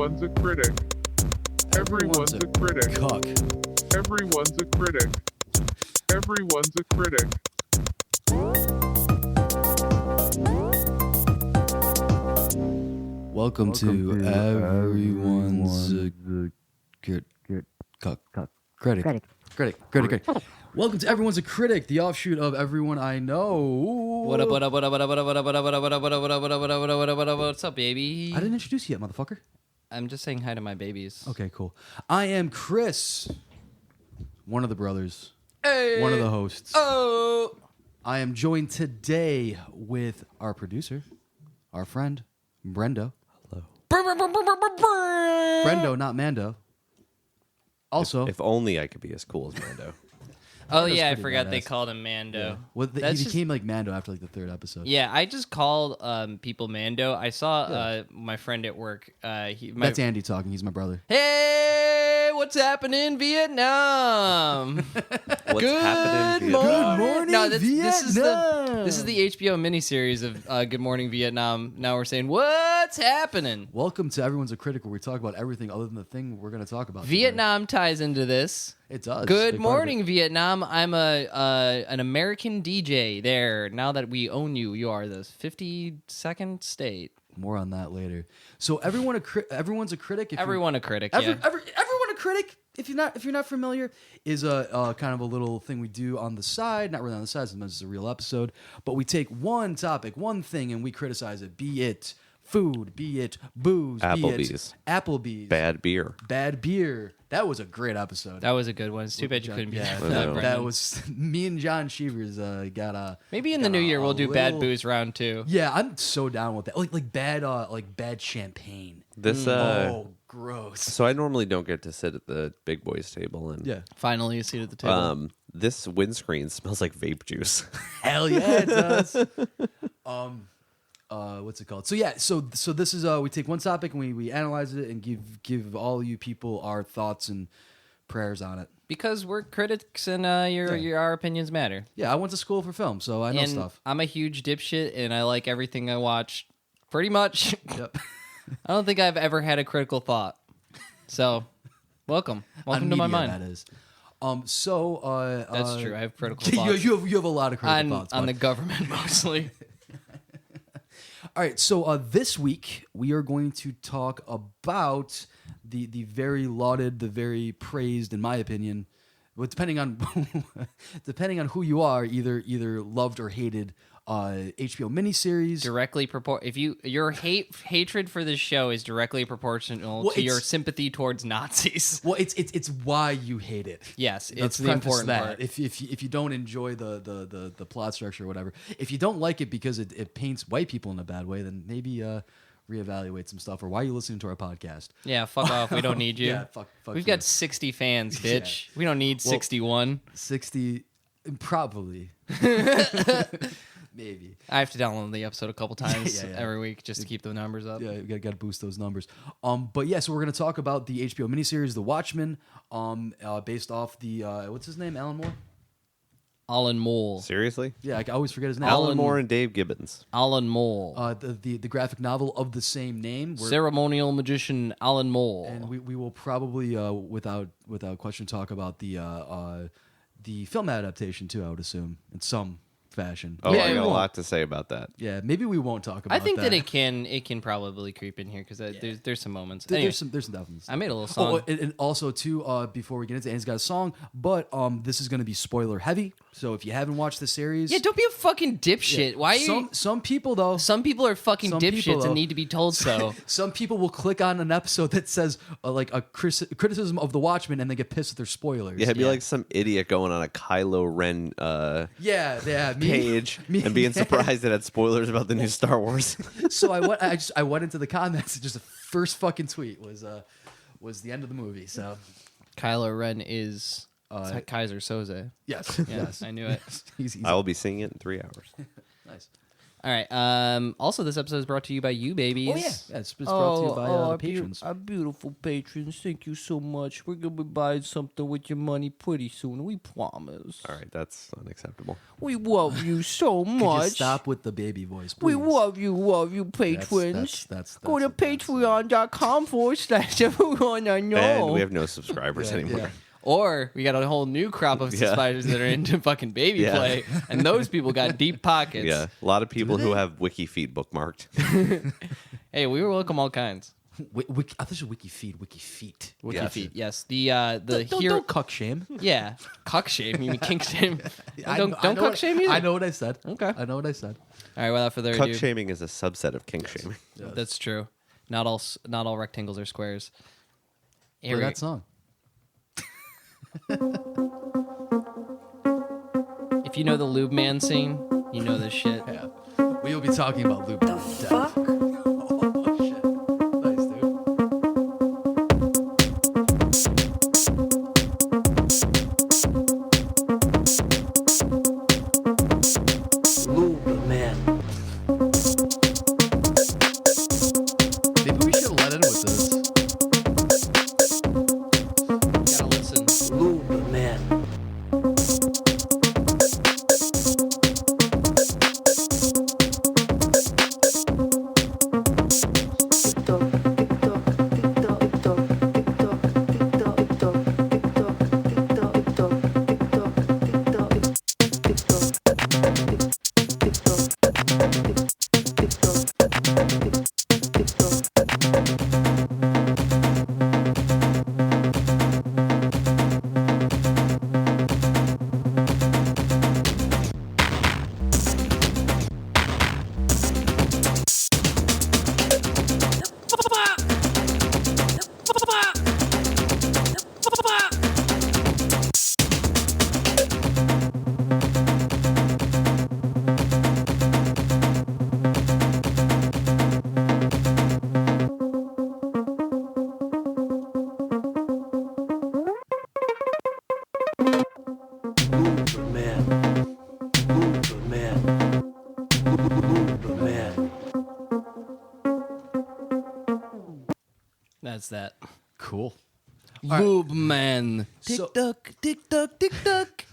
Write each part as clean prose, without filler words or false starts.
Everyone's a critic. Everyone's a critic. Cuck. Everyone's a critic. Everyone's a critic. Welcome to Everyone's a Critic. Critic. Welcome to Everyone's a Critic, the offshoot of Everyone I Know. What up, what's up, baby? I didn't introduce you yet, motherfucker. I'm just saying hi to my babies. Okay, cool. I am Chris, one of the brothers, Hey. one of the hosts. Oh. I am joined today with our producer, our friend, Brendo. Hello. Brendo, not Mando. Also, If only I could be as cool as Mando. Oh, yeah, I pretty forgot they badass. called him Mando. well, he That's became like Mando after like the third episode. Yeah, I just called people Mando. I saw my friend at work. That's Andy talking. He's my brother. Hey, what's happening in Vietnam? What's Good happening in morning. Vietnam? Morning, No, this is Vietnam. the HBO miniseries of Good Morning Vietnam. Now we're saying, what's happening? Welcome to Everyone's a Critic, where we talk about everything other than the thing we're going to talk about. today. Vietnam ties into this. It does. Good Big part of morning, Vietnam. I'm an American DJ there. Now that we own you, you are the 52nd state. it. More on that later. So everyone's a critic. If Everyone a critic. everyone Yeah. a critic. If you're not familiar, is a kind of a little thing we do on the side. Not really on the side. Sometimes it's a real episode, but we take one topic, one thing, and we criticize it. Be it food, be it booze, be Applebee's. it Applebee's, Bad beer. bad beer. That was a great episode. That was a good one. It's too bad you couldn't be there. I for know. that, That Brendan. was me and John Cheevers got a. Maybe in the new year we'll do bad booze round 2. Yeah, I'm so down with that. Like bad champagne. This Oh, gross. so I normally don't get to sit at the big boys table, and Yeah. Finally, a seat at the table. this windscreen smells like vape juice. Hell yeah, it does. What's it called? So yeah, so this is we take one topic and we analyze it and give all you people our thoughts and prayers on it. Because we're critics and our opinions matter. Yeah, I went to school for film, so I know And stuff. I'm a huge dipshit and I like everything I watch pretty much. Yep. I don't think I've ever had a critical thought. So, welcome. Welcome On to my media, mind. that is. That's true. I have critical thoughts. you have a lot of critical thoughts on bud. the government mostly. All right, so this week we are going to talk about the very lauded, the very praised, in my opinion, well, depending on who you are, either loved or hated HBO miniseries. Directly if your hatred for this show is directly proportional Well, to your it's- sympathy towards Nazis. Well, it's why you hate it. Yes, Let's it's the preface important that. part. If you don't enjoy the plot structure or whatever, if you don't like it because it paints white people in a bad way, then maybe reevaluate some stuff. Or why are you listening to our podcast? Yeah, fuck off. We don't need you. Yeah, fuck We've you. got 60 fans, bitch. We don't need 61. 60, probably. Maybe. I have to download the episode a couple times Yeah. every week just to keep the numbers up. Yeah, you got to boost those numbers. But yeah, so we're going to talk about the HBO miniseries, The Watchmen, based off the what's his name, Alan Moore. Alan Mole. Seriously? Yeah, I always forget his name. Alan Moore and Dave Gibbons. Alan Mole. The graphic novel of the same name. Ceremonial magician Alan Mole. And we will probably without question talk about the film adaptation too. I would assume in some fashion. Oh, Yeah, I it got a won't. lot to say about that. Yeah, maybe we won't talk about. I think that it can probably creep in here because there's some moments. Anyway, There's some definitely. I made a little song. Oh, and also too, before we get into it, Andy's got a song, but this is going to be spoiler heavy. So if you haven't watched the series, Yeah, don't be a fucking dipshit. Why are you? some people though, Some people are fucking Some dipshits people, though. and need to be told so. some people will click on an episode that says like a criticism of the Watchmen, and they get pissed at their spoilers. Yeah, it'd be Yeah. like some idiot going on a Kylo Ren yeah, me, page me- and being surprised it had spoilers about the new Star Wars. So I went into the comments, and just the first fucking tweet was the end of the movie. So Kylo Ren is Kaiser Soze. yes, Yeah, yes, I knew it. he's I will be seeing it in 3 hours. nice. All right. Also, this episode is brought to you by you, babies. Oh yeah, it's brought to you by our patrons. Our beautiful patrons. Thank you so much. We're gonna be buying something with your money pretty soon. We promise. All right, that's unacceptable. We love you so Could much. you stop with the baby voice, We please? love you, patrons. That's Go to that's- patreon.com/everyone I know. And we have no subscribers anymore. yeah. Or we got a whole new crop of subscribers that are into fucking baby Yeah. play, and those people got deep pockets. Yeah, a lot of people who have wiki feet bookmarked. Hey, we were welcome all kinds. Wiki, I thought it was wiki feed, wiki feet. Wiki Yeah. feet, yes. The Don't, hero, don't cuck shame. yeah, cuck shame. You mean kink shame? Don't I know cuck what- shame either. I know what I said. Okay. I know what I said. All right, without further Cuck ado, shaming is a subset of kink shaming. that's true. Not all rectangles are squares. Here Play we- that song. If you know the lube man scene, you know this shit. Yeah. We will be talking about Lube. The fuck? Oh shit. Nice, dude. Lube man. Maybe we should let in with this. You gotta listen. Lube man. TikTok, TikTok, TikTok, TikTok, TikTok, TikTok, TikTok, TikTok, TikTok, TikTok, Lube man. Lube man. Lube man. That's that. Cool. Lube man. So- Tick-tock, tick-tock, tick-tock.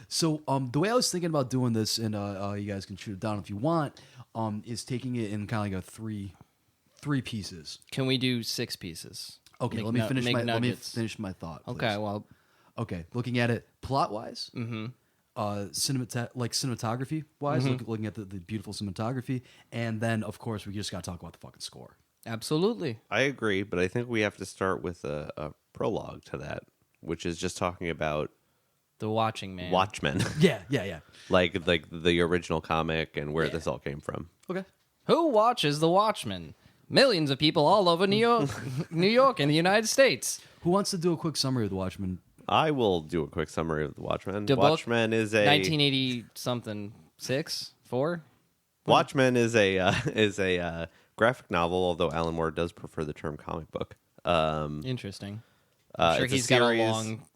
So, the way I was thinking about doing this, and you guys can shoot it down if you want, is taking it in kind of like a three pieces. Can we do 6 pieces? Okay, Make let me nu- finish make my nuggets. thought. Please. Okay, well, Okay, looking at it plot wise, cinematography wise, looking at the beautiful cinematography, and then of course we just got to talk about the fucking score. absolutely. I agree, but I think we have to start with a prologue to that, which is just talking about The Watching Man. Watchmen, Yeah. like the original comic and where this all came from. Okay. Who watches The Watchmen? Millions of people all over New York, New York and the United States. Who wants to do a quick summary of the Watchmen? I will do a quick summary of the Watchmen. The book? Watchmen is a 1980 something, 6, 4. Watchmen is a graphic novel, although Alan Moore does prefer the term comic book. Interesting. I'm sure it's a he's got a series,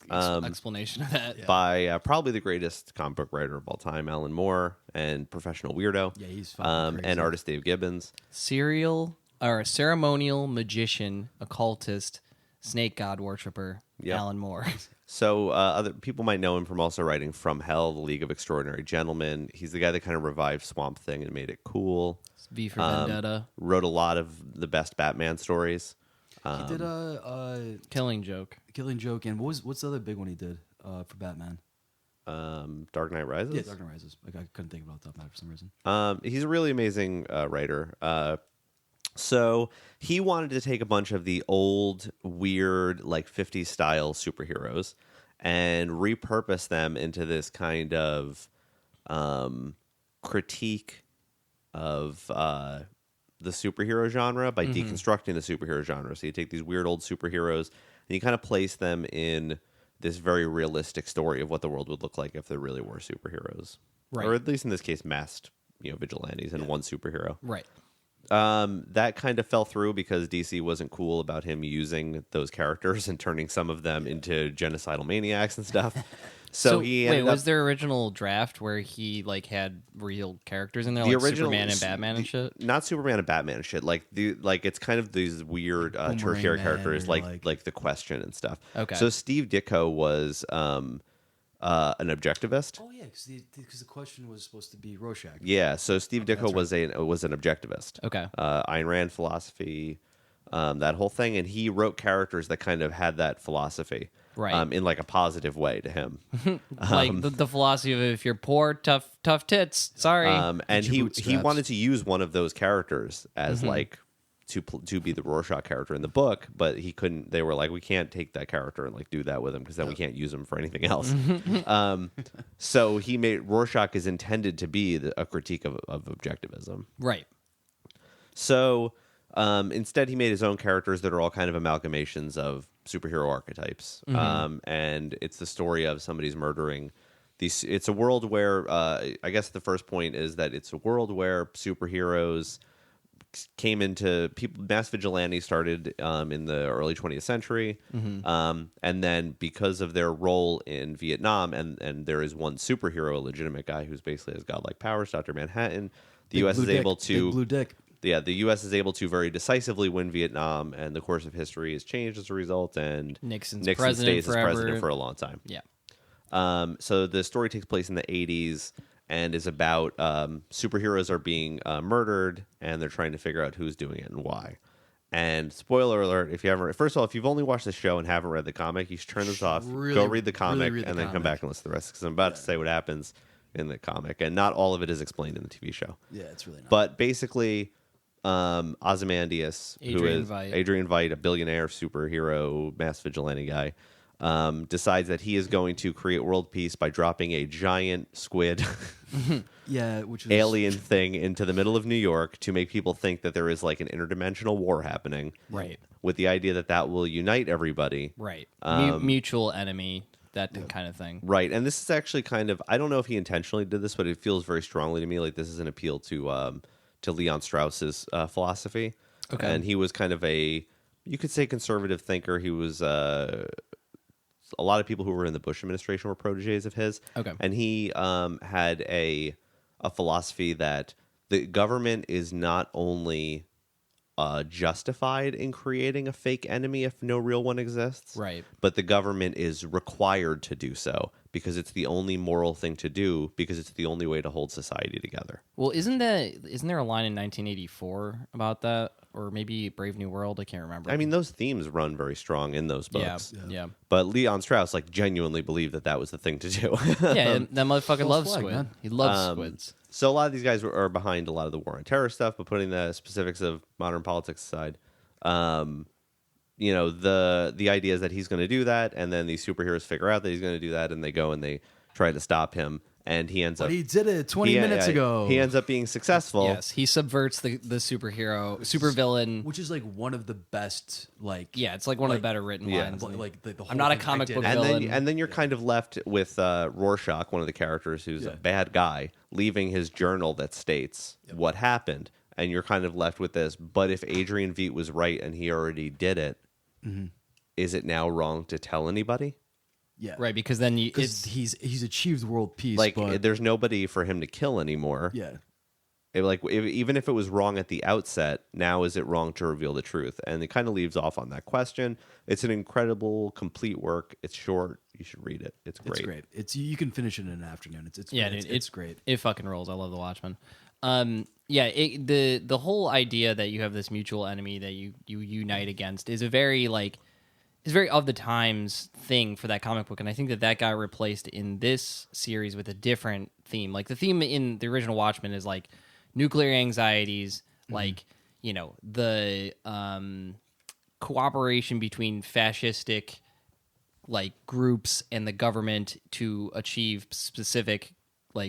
long explanation of that. by probably the greatest comic book writer of all time, Alan Moore, and professional weirdo. Yeah, he's fucking crazy. and artist Dave Gibbons. Ceremonial magician, occultist, snake god worshiper, Yep. Alan Moore. So other people might know him from also writing From Hell, The League of Extraordinary Gentlemen. He's the guy that kind of revived Swamp Thing and made it cool. V for Vendetta, Wrote a lot of the best Batman stories. He did a Killing Joke. Killing Joke, and what's the other big one he did for Batman? Dark Knight Rises. Yeah, Dark Knight Rises. Like I couldn't think about that for some reason. He's a really amazing writer. So he wanted to take a bunch of the old, weird, like 50s style superheroes and repurpose them into this kind of critique of the superhero genre by deconstructing the superhero genre. So you take these weird old superheroes and you kind of place them in this very realistic story of what the world would look like if there really were superheroes. Right. Or at least in this case, masked, vigilantes and one superhero. Right. That kind of fell through because DC wasn't cool about him using those characters and turning some of them into genocidal maniacs and stuff. So he ended up, was there original draft where he like had real characters in there, the like original Superman and Batman and shit? Not Superman and Batman and shit. Like it's kind of these weird Boomerang tertiary Man characters, or like the Question and stuff. Okay. So Steve Ditko was an objectivist. Oh yeah, because the Question was supposed to be Rorschach. Yeah. So Steve Ditko that's was an objectivist. Okay. Ayn Rand philosophy, that whole thing, and he wrote characters that kind of had that philosophy. Right. In like a positive way to him. Like the philosophy of if you're poor, tough tits. Sorry. And he bootstraps. wanted to use one of those characters as like to be the Rorschach character in the book, but he couldn't. They were like, we can't take that character and like do that with him because then we can't use him for anything else. So he made Rorschach is intended to be a critique of objectivism. Right. So instead, he made his own characters that are all kind of amalgamations of superhero archetypes. And it's the story of somebody's murdering these. It's a world where, I guess the first point is that it's a world where superheroes came into people. Mass vigilante started in the early 20th century. And then because of their role in Vietnam, and there is one superhero, a legitimate guy who's basically has godlike powers, Dr. Manhattan, the U.S. is able to... Big blue dick. Yeah, the U.S. is able to very decisively win Vietnam, and the course of history has changed as a result, and Nixon stays as forever. president for a long time. Yeah. So the story takes place in the 80s and is about superheroes are being murdered, and they're trying to figure out who's doing it and why. And spoiler alert, first of all, if you've only watched the show and haven't read the comic, you should turn this off, go read the comic, read the and then come comic. back and listen to the rest, because I'm about to say what happens in the comic, and not all of it is explained in the TV show. Yeah, it's really not. But basically, Ozymandias, who Adrian is Veidt. Adrian Veidt, a billionaire superhero, mass vigilante guy, decides that he is going to create world peace by dropping a giant squid yeah, which is alien thing into the middle of New York to make people think that there is like an interdimensional war happening. Right. With the idea that will unite everybody. Right. Mutual enemy, that kind of thing. Right. And this is actually kind of, I don't know if he intentionally did this, but it feels very strongly to me like this is an appeal to Leon Strauss's philosophy. Okay. And he was kind of you could say conservative thinker. He was a lot of people who were in the Bush administration were proteges of his. Okay. And he had a philosophy that the government is not only justified in creating a fake enemy if no real one exists, Right. but the government is required to do so because it's the only moral thing to do, because it's the only way to hold society together. Well, isn't there a line in 1984 about that, or maybe Brave New World? I can't remember. I mean, those themes run very strong in those books. Yeah. But Leon Strauss genuinely believed that was the thing to do. Yeah, that motherfucker loves flag, squid. man. He loves squids. So a lot of these guys are behind a lot of the war on terror stuff, but putting the specifics of modern politics aside, the idea is that he's going to do that, and then these superheroes figure out that he's going to do that, and they go and they try to stop him, and he ends up... But he did it 20 minutes ago. He ends up being successful. Yes, he subverts the supervillain. Which is like one of the best, Yeah, it's like one of the better written yeah. lines. like the whole I'm not a thing, comic I did book it. villain. And then you're kind of left with Rorschach, one of the characters who's a bad guy, leaving his journal that states what happened. And you're kind of left with this, but if Adrian Veidt was right and he already did it, is it now wrong to tell anybody? Yeah, Right, because then Because he's achieved world peace. but, There's nobody for him to kill anymore. yeah, Even if it was wrong at the outset, now is it wrong to reveal the truth? And it kind of leaves off on that question. It's an incredible, complete work. It's short. You should read it. It's great. it's great. It's you can finish it in an afternoon. It's Yeah, great. dude, it's great. It fucking rolls. I love the Watchmen. The whole idea that you have this mutual enemy that you unite against is a very of the times thing for that comic book, and I think that got replaced in this series with a different theme. Like the theme in the original Watchmen is like nuclear anxieties, the cooperation between fascistic groups and the government to achieve specific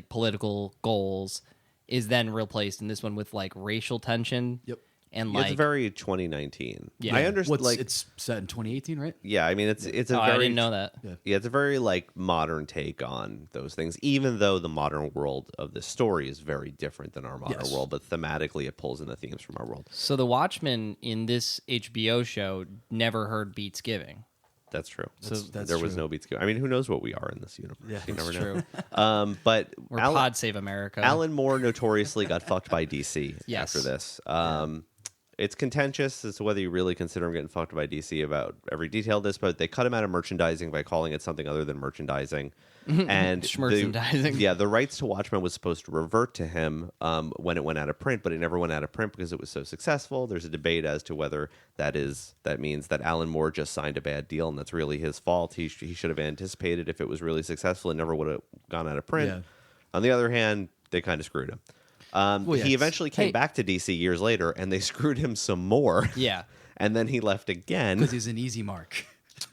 political goals is then replaced in this one with racial tension. Yep. And It's very 2019. Yeah. I understand. It's set in 2018, right? Yeah, I mean, it's a I very didn't know that. Yeah, it's a very modern take on those things. Even though the modern world of this story is very different than our modern Yes. world, but thematically it pulls in the themes from our world. So the Watchmen in this HBO show never heard Beats Giving. That's true. That's there was true. no beats. I mean, who knows what we are in this universe? Yeah, you never True. know. But We're Pod Save America. Alan Moore notoriously got fucked by DC Yes. after this. It's contentious as to whether you really consider him getting fucked by DC about every detail of this, but they cut him out of merchandising by calling it something other than merchandising. And Schmerchandising. the rights to Watchmen was supposed to revert to him when it went out of print, but it never went out of print because it was so successful. There's a debate as to whether that means that Alan Moore just signed a bad deal and that's really his fault. He should have anticipated if it was really successful, it never would have gone out of print. Yeah. On the other hand, they kind of screwed him. He eventually came baake to DC years later, and they screwed him some more. Yeah. And then he left again. Because he's an easy mark.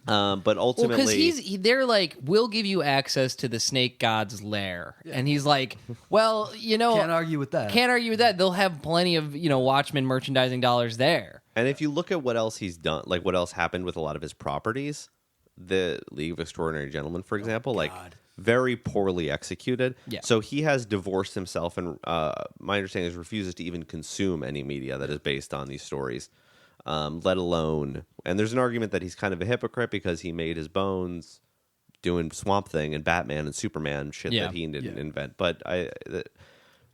But ultimately, because they're like, we'll give you access to the Snake God's lair, and he's like, well, Can't argue with that. Can't argue with that. They'll have plenty of Watchmen merchandising dollars there. and if you look at what else he's done, like what else happened with a lot of his properties, the League of Extraordinary Gentlemen, for example, like very poorly executed. Yeah. So he has divorced himself, and my understanding is refuses to even consume any media that is based on these stories. Let alone, and there's an argument that he's kind of a hypocrite because he made his bones doing Swamp Thing and Batman and Superman shit that he didn't invent. But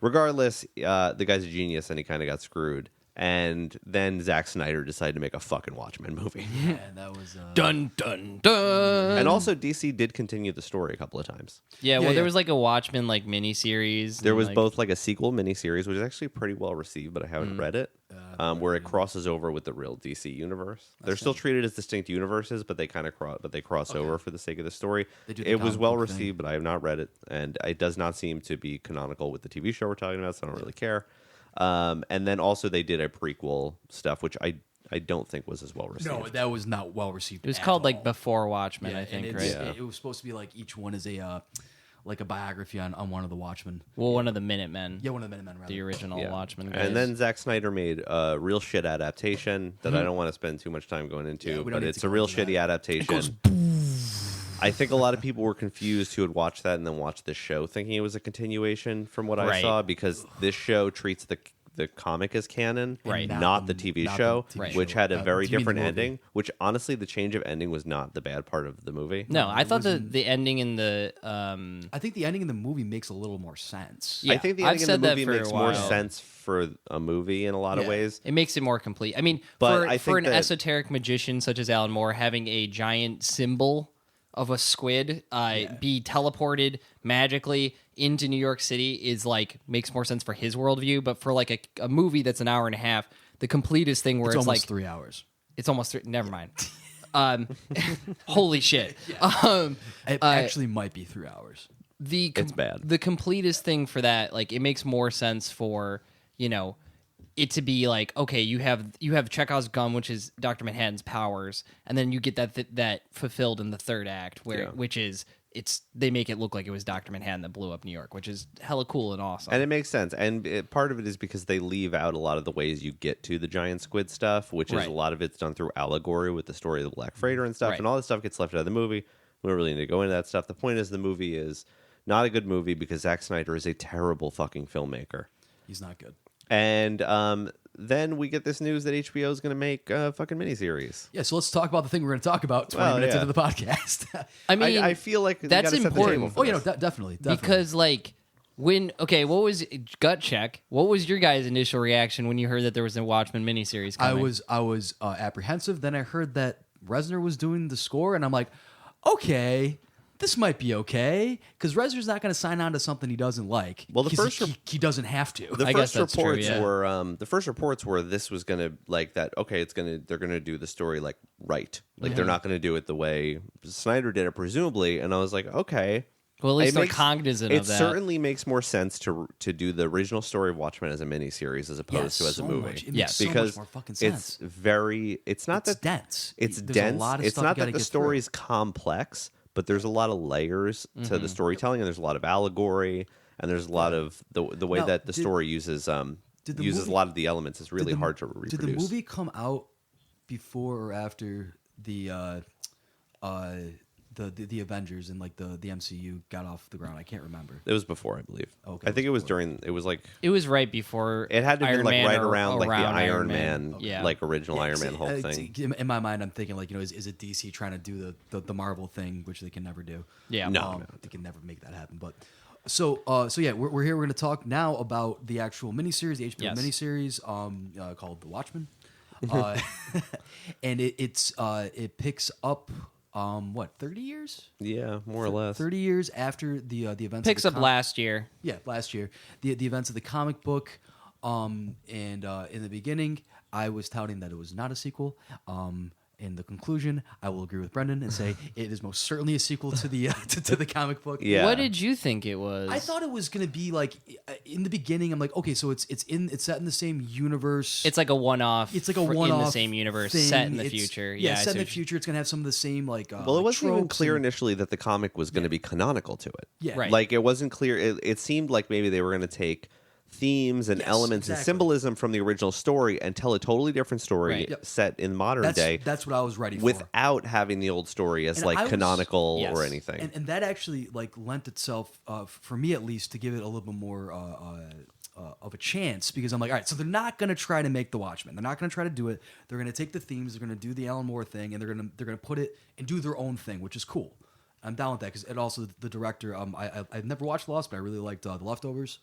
regardless, the guy's a genius and he kind of got screwed. And then Zack Snyder decided to make a fucking Watchmen movie. Yeah, that was Dun dun dun. And also, DC did continue the story a couple of times. Yeah, well, yeah. there was like a Watchmen like miniseries. There and, was like, both like a sequel miniseries, which is actually pretty well received, but I haven't read it, where it crosses over with the real DC universe. They're still treated as distinct universes, but they kind of cross over for the sake of the story. They do the It was comic well book thing. received, but I have not read it, and it does not seem to be canonical with the TV show we're talking about, so I don't really care. And then also they did a prequel stuff, which I don't think was as well received. No, that was not well received. It was at called all. like Before Watchmen, Yeah, I think, and right? It was supposed to be like each one is a like a biography on one of the Watchmen. Well, one of the Minutemen. Yeah, one of the Minutemen, rather. The original Yeah. Watchmen guys. And then Zack Snyder made a real shit adaptation that I don't want to spend too much time going Yeah, into, we don't but need it's to a go real into that. shitty adaptation. I think a lot of people were confused who would watch that and then watch this show thinking it was a continuation from what I Right. saw, because this show treats the comic as canon, Right. not the TV not show, the TV which show. had a very You mean the different movie. ending, which honestly the change of ending was not the bad part of the movie. No, I thought the ending in the I think the ending in the movie makes a little more sense. Yeah, I think the I've ending in said the that movie for a makes more while. sense for a movie in a lot of Yeah. ways. it makes it more complete. I mean, But for I for an think that- esoteric magician such as Alan Moore, having a giant symbol of a squid be teleported magically into New York City is like makes more sense for his worldview. But for like a movie that's an hour and a half, the completest thing where It's it's, almost like 3 hours. it's almost never mind. Holy shit. It actually might be 3 hours. It's bad. The completest thing for that, like it makes more sense for it to be like, okay, you have Chekhov's gun, which is Dr. Manhattan's powers, and then you get that fulfilled in the third act, which is they make it look like it was Dr. Manhattan that blew up New York, which is hella cool and awesome. And it makes sense. And part of it is because they leave out a lot of the ways you get to the giant squid stuff, which is Right. a lot of it's done through allegory with the story of the Black Freighter and stuff. Right. And all this stuff gets left out of the movie. We don't really need to go into that stuff. The point is the movie is not a good movie because Zack Snyder is a terrible fucking filmmaker. He's not good. And then we get this news that HBO is going to make a fucking miniseries. Yeah, so let's talk about the thing we're going to talk about 20 Well, minutes yeah. into the podcast. I mean, I feel like we that's gotta set the table important. for Oh, yeah, no, this. definitely. because like what was gut check? What was your guys' initial reaction when you heard that there was a Watchmen miniseries I coming? was apprehensive. Then I heard that Reznor was doing the score, and I'm like, okay, this might be okay, because Reznor's not going to sign on to something he doesn't like. Well, the 'cause first he doesn't have to. The I guess first that's true, reports yeah. were the first reports were this was gonna like that. Okay, they're gonna do the story like right. Like they're not gonna do it the way Snyder did it, presumably. And I was like, okay. well, at least It they're makes- cognizant It of that. certainly makes more sense to do the original story of Watchmen as a miniseries as opposed to as so a movie. much. It Yeah, makes so because much more fucking sense. it's not It's that dense. It's There's dense. A lot of It's stuff not you gotta that the get through. story's complex, but there's a lot of layers to the storytelling, and there's a lot of allegory, and there's a lot of the way Now, that the did- story uses the uses movie- a lot of the elements is really Did the- hard to reproduce. Did the movie come out before or after the the Avengers and like the MCU got off the ground? I can't remember. It was before, I believe. Okay, I think it was before. during. It was like It was right before. it had to be Iron like Man right or around like the Iron Man, Yeah. like original Yeah, Iron see, Man whole thing. In my mind, I'm thinking like, is it DC trying to do the Marvel thing, which they can never do? Yeah. No. They can never make that happen. But so yeah, we're here. We're going to talk now about the actual miniseries, the HBO Yes. miniseries, called The Watchmen, and it picks up 30 years. Yeah, more or less. 30 years after the events. Picks of up the last year. Yeah, last year. The events of the comic book. And in the beginning, I was touting that it was not a sequel. In the conclusion, I will agree with Brendan and say it is most certainly a sequel to the to the comic book. Yeah. What did you think it was? I thought it was gonna be like in the beginning. I'm like, okay, so it's set in the same universe. it's like a one-off. It's like a in one-off the same universe, thing. set in the It's- future. Yeah, I set see in the what you- future. It's gonna have some of the same like. Well, it wasn't even tropes clear and- initially that the comic was going to be canonical to it. Yeah. Right. Like it wasn't clear. It seemed like maybe they were going to take themes and Yes, elements and exactly. symbolism from the original story and tell a totally different story Right. Yep. set in modern day That's what I was ready for. without having the old story as And like I was- canonical Yes. or anything. And that actually like lent itself for me at least to give it a little bit more of a chance, because I'm like, all right, so they're not going to try to make The Watchmen. They're not going to try to do it. They're going to take the themes. They're going to do the Alan Moore thing, and they're going to put it and do their own thing, which is cool. I'm down with that because it also the director. I've never watched Lost, but I really liked The Leftovers.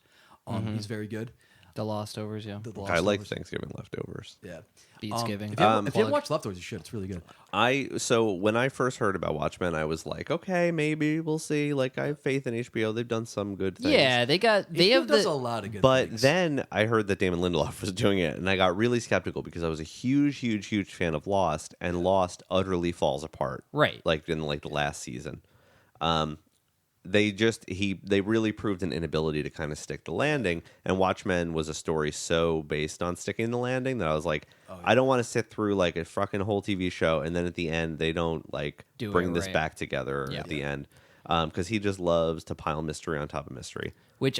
He's very good. The Lost Overs, yeah. The I like Leftovers. Thanksgiving leftovers. Yeah. Beatsgiving. If you haven't Plug. watched Leftovers, you should. It's really good. So when I first heard about Watchmen, I was like, okay, maybe we'll see. Like I have faith in HBO. They've done some good things. Yeah, they HBO have does a the lot of good But things. then I heard that Damon Lindelof was doing it, and I got really skeptical because I was a huge fan of Lost, and Lost utterly falls apart. Right. Like in like the last season. They really proved an inability to kind of stick the landing, and Watchmen was a story so based on sticking the landing that I was like, I don't want to sit through like a fucking whole TV show and then at the end they don't like Do bring it this right. back together Yeah. at the end, because he just loves to pile mystery on top of mystery. which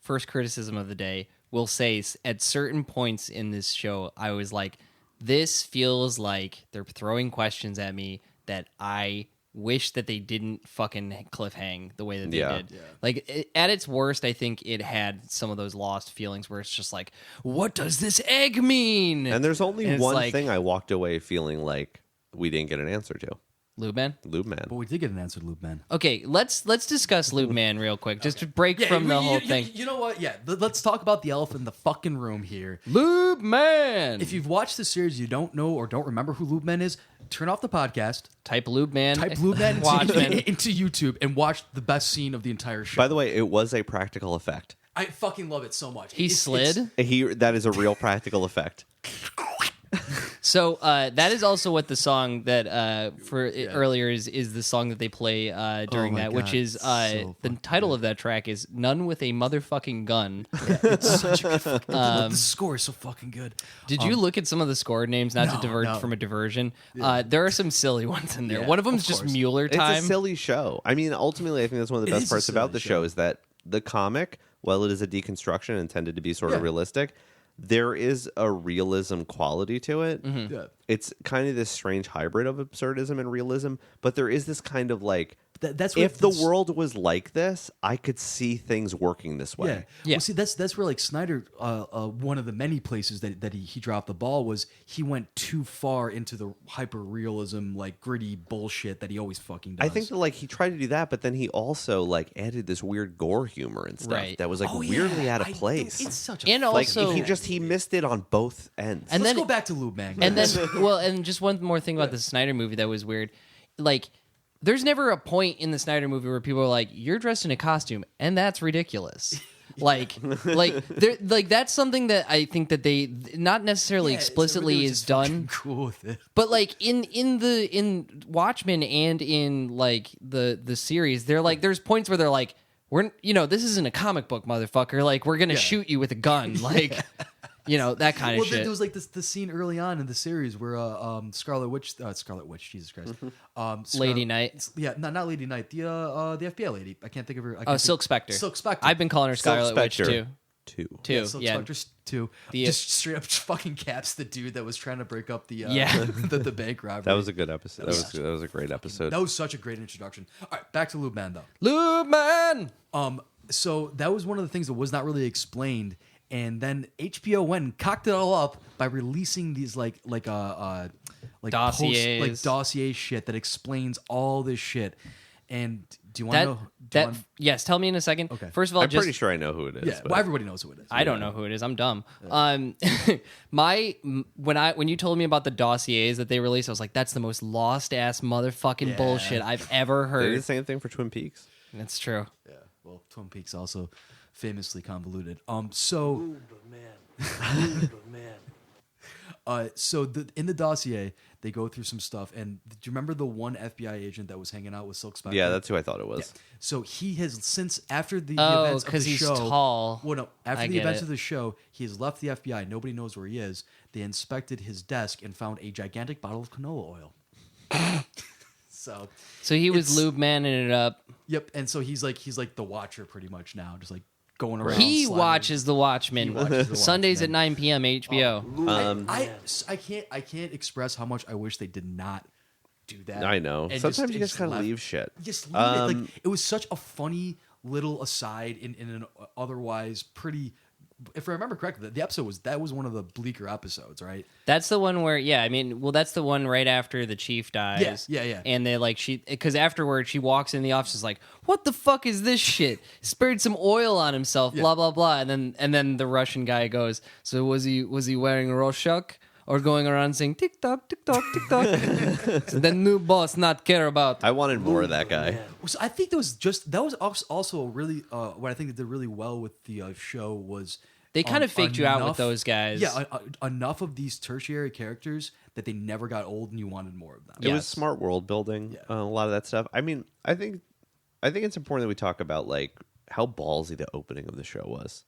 first criticism of the day, will say at certain points in this show, I was like, this feels like they're throwing questions at me that I wish that they didn't fucking cliffhang the way that they Yeah. did. Like at its worst, I think it had some of those Lost feelings where it's just like, what does this egg mean? And there's only And it's one like, thing I walked away feeling like we didn't get an answer to. Lube Man? Lube Man. But we did get an answer, Luke Man. Okay, let's discuss Lube Man real quick, just to break from the whole thing. You know what? Yeah, let's talk about the elephant in the fucking room here. Lube Man. If you've watched the series, you don't know or don't remember who Lube Man is, turn off the podcast, type Lube Man, type Lube Man Watchmen. into YouTube, and watch the best scene of the entire show. By the way, it was a practical effect. I fucking love it so much. He slid. That is a real practical effect. So that is also what the song that earlier is the song that they play during my that, which God, is so the fucking title of that track is "None with a Motherfucking Gun." It's such a good fucking the score is so fucking good. Did you look at some of the score names? Not to no, divert no. from a diversion. There are some silly ones in there. Yeah, One of them is of just course. Mueller It's time. a silly show. I mean, ultimately, I think that's one of the It best is a parts about silly the show show. is that the comic, while it is a deconstruction intended to be sort of Yeah. realistic, there is a realism quality to it. Yeah. It's kind of this strange hybrid of absurdism and realism, but there is this kind of like, That's what if the this- world was like this, I could see things working this way. Yeah. Yeah. Well, see, that's where like Snyder, one of the many places that he dropped the ball was he went too far into the hyper realism, like gritty bullshit that he always fucking does. I think that like he tried to do that, but then he also like added this weird gore humor and stuff Right. that was like Oh, yeah. weirdly out of I- place. It's such a And like also- he missed it on both ends. And Let's then- go back to Lube Man. And then, well, and just one more thing about the Snyder movie that was weird. Like, there's never a point in the Snyder movie where people are like, "You're dressed in a costume," and that's ridiculous. Like, that's something that I think that they not necessarily Yeah, so explicitly everybody was is just fucking done, cool with it. but like in Watchmen and in like the series, they're like there's points where they're like, this isn't a comic book, motherfucker. Like, we're gonna shoot you with a gun, like. That kind of Well, shit. there was like the scene early on in the series where Scarlet Witch, Jesus Christ, Lady Knight. Yeah, not Lady Knight, the FBI lady. I can't think of her. Oh, Silk Spectre. Silk Spectre. I've been calling her Silk Scarlet Witch Spectre. too. 2. Two. Silk Yeah. Spectre 2. The- Just straight up fucking caps the dude that was trying to break up the Yeah. the bank robbery. That was a good episode. That was a great episode. That was such a great introduction. All right, back to Lube Man though. Lube Man. So that was one of the things that was not really explained, and then HBO went and cocked it all up by releasing these like Dossiers. dossier shit that explains all this shit. And do you want to know? do you wanna- Yes. Tell me in a second. Okay. First of all, I'm just pretty sure I know who it is. yeah, but- well, everybody knows who it is. I don't know who it is. I'm dumb. When you told me about the dossiers that they released, I was like, that's the most lost ass motherfucking Yeah. bullshit I've ever They did the heard. same thing for Twin Peaks. That's true. Yeah, well, Twin Peaks also famously convoluted. So Uber man. Uber man. in the dossier, they go through some stuff. And do you remember the one FBI agent that was hanging out with Silk Spectre? Yeah, that's who I thought it was. So he has since after the Oh, events of the 'cause he's show. tall. Well, no, after I the get events it. of the show, he has left the FBI. Nobody knows where he is. They inspected his desk and found a gigantic bottle of canola oil. So, So he was It's- lube manning it up. yep. And so he's like the Watcher pretty much now, just like going around. He sliding. watches The Watchmen. He watches The Sundays Watchmen. at 9 p.m. HBO. Lube man. I can't express how much I wish they did not do that. I know. And Sometimes you and just kind of left- leave shit. Just leave it. Like it was such a funny little aside in an otherwise pretty. If I remember correctly, the episode was one of the bleaker episodes, right? That's the one where, that's the one right after the chief dies. Yeah. And they because afterward she walks in the office, is like, "What the fuck is this shit?" Sprayed some oil on himself, blah blah blah, and then the Russian guy goes, "So was he wearing Rorschach or going around saying tick tock, tick tock, tick tock?" So the new boss not care about. I wanted more of that guy. Man. So I think that was also really what I think they did really well with the show was They kind of faked you out with enough- those guys. Yeah, enough of these tertiary characters that they never got old and you wanted more of them. It was Yes. smart world building. Yeah. A lot of that stuff. I mean, I think it's important that we talk about like how ballsy the opening of the show was.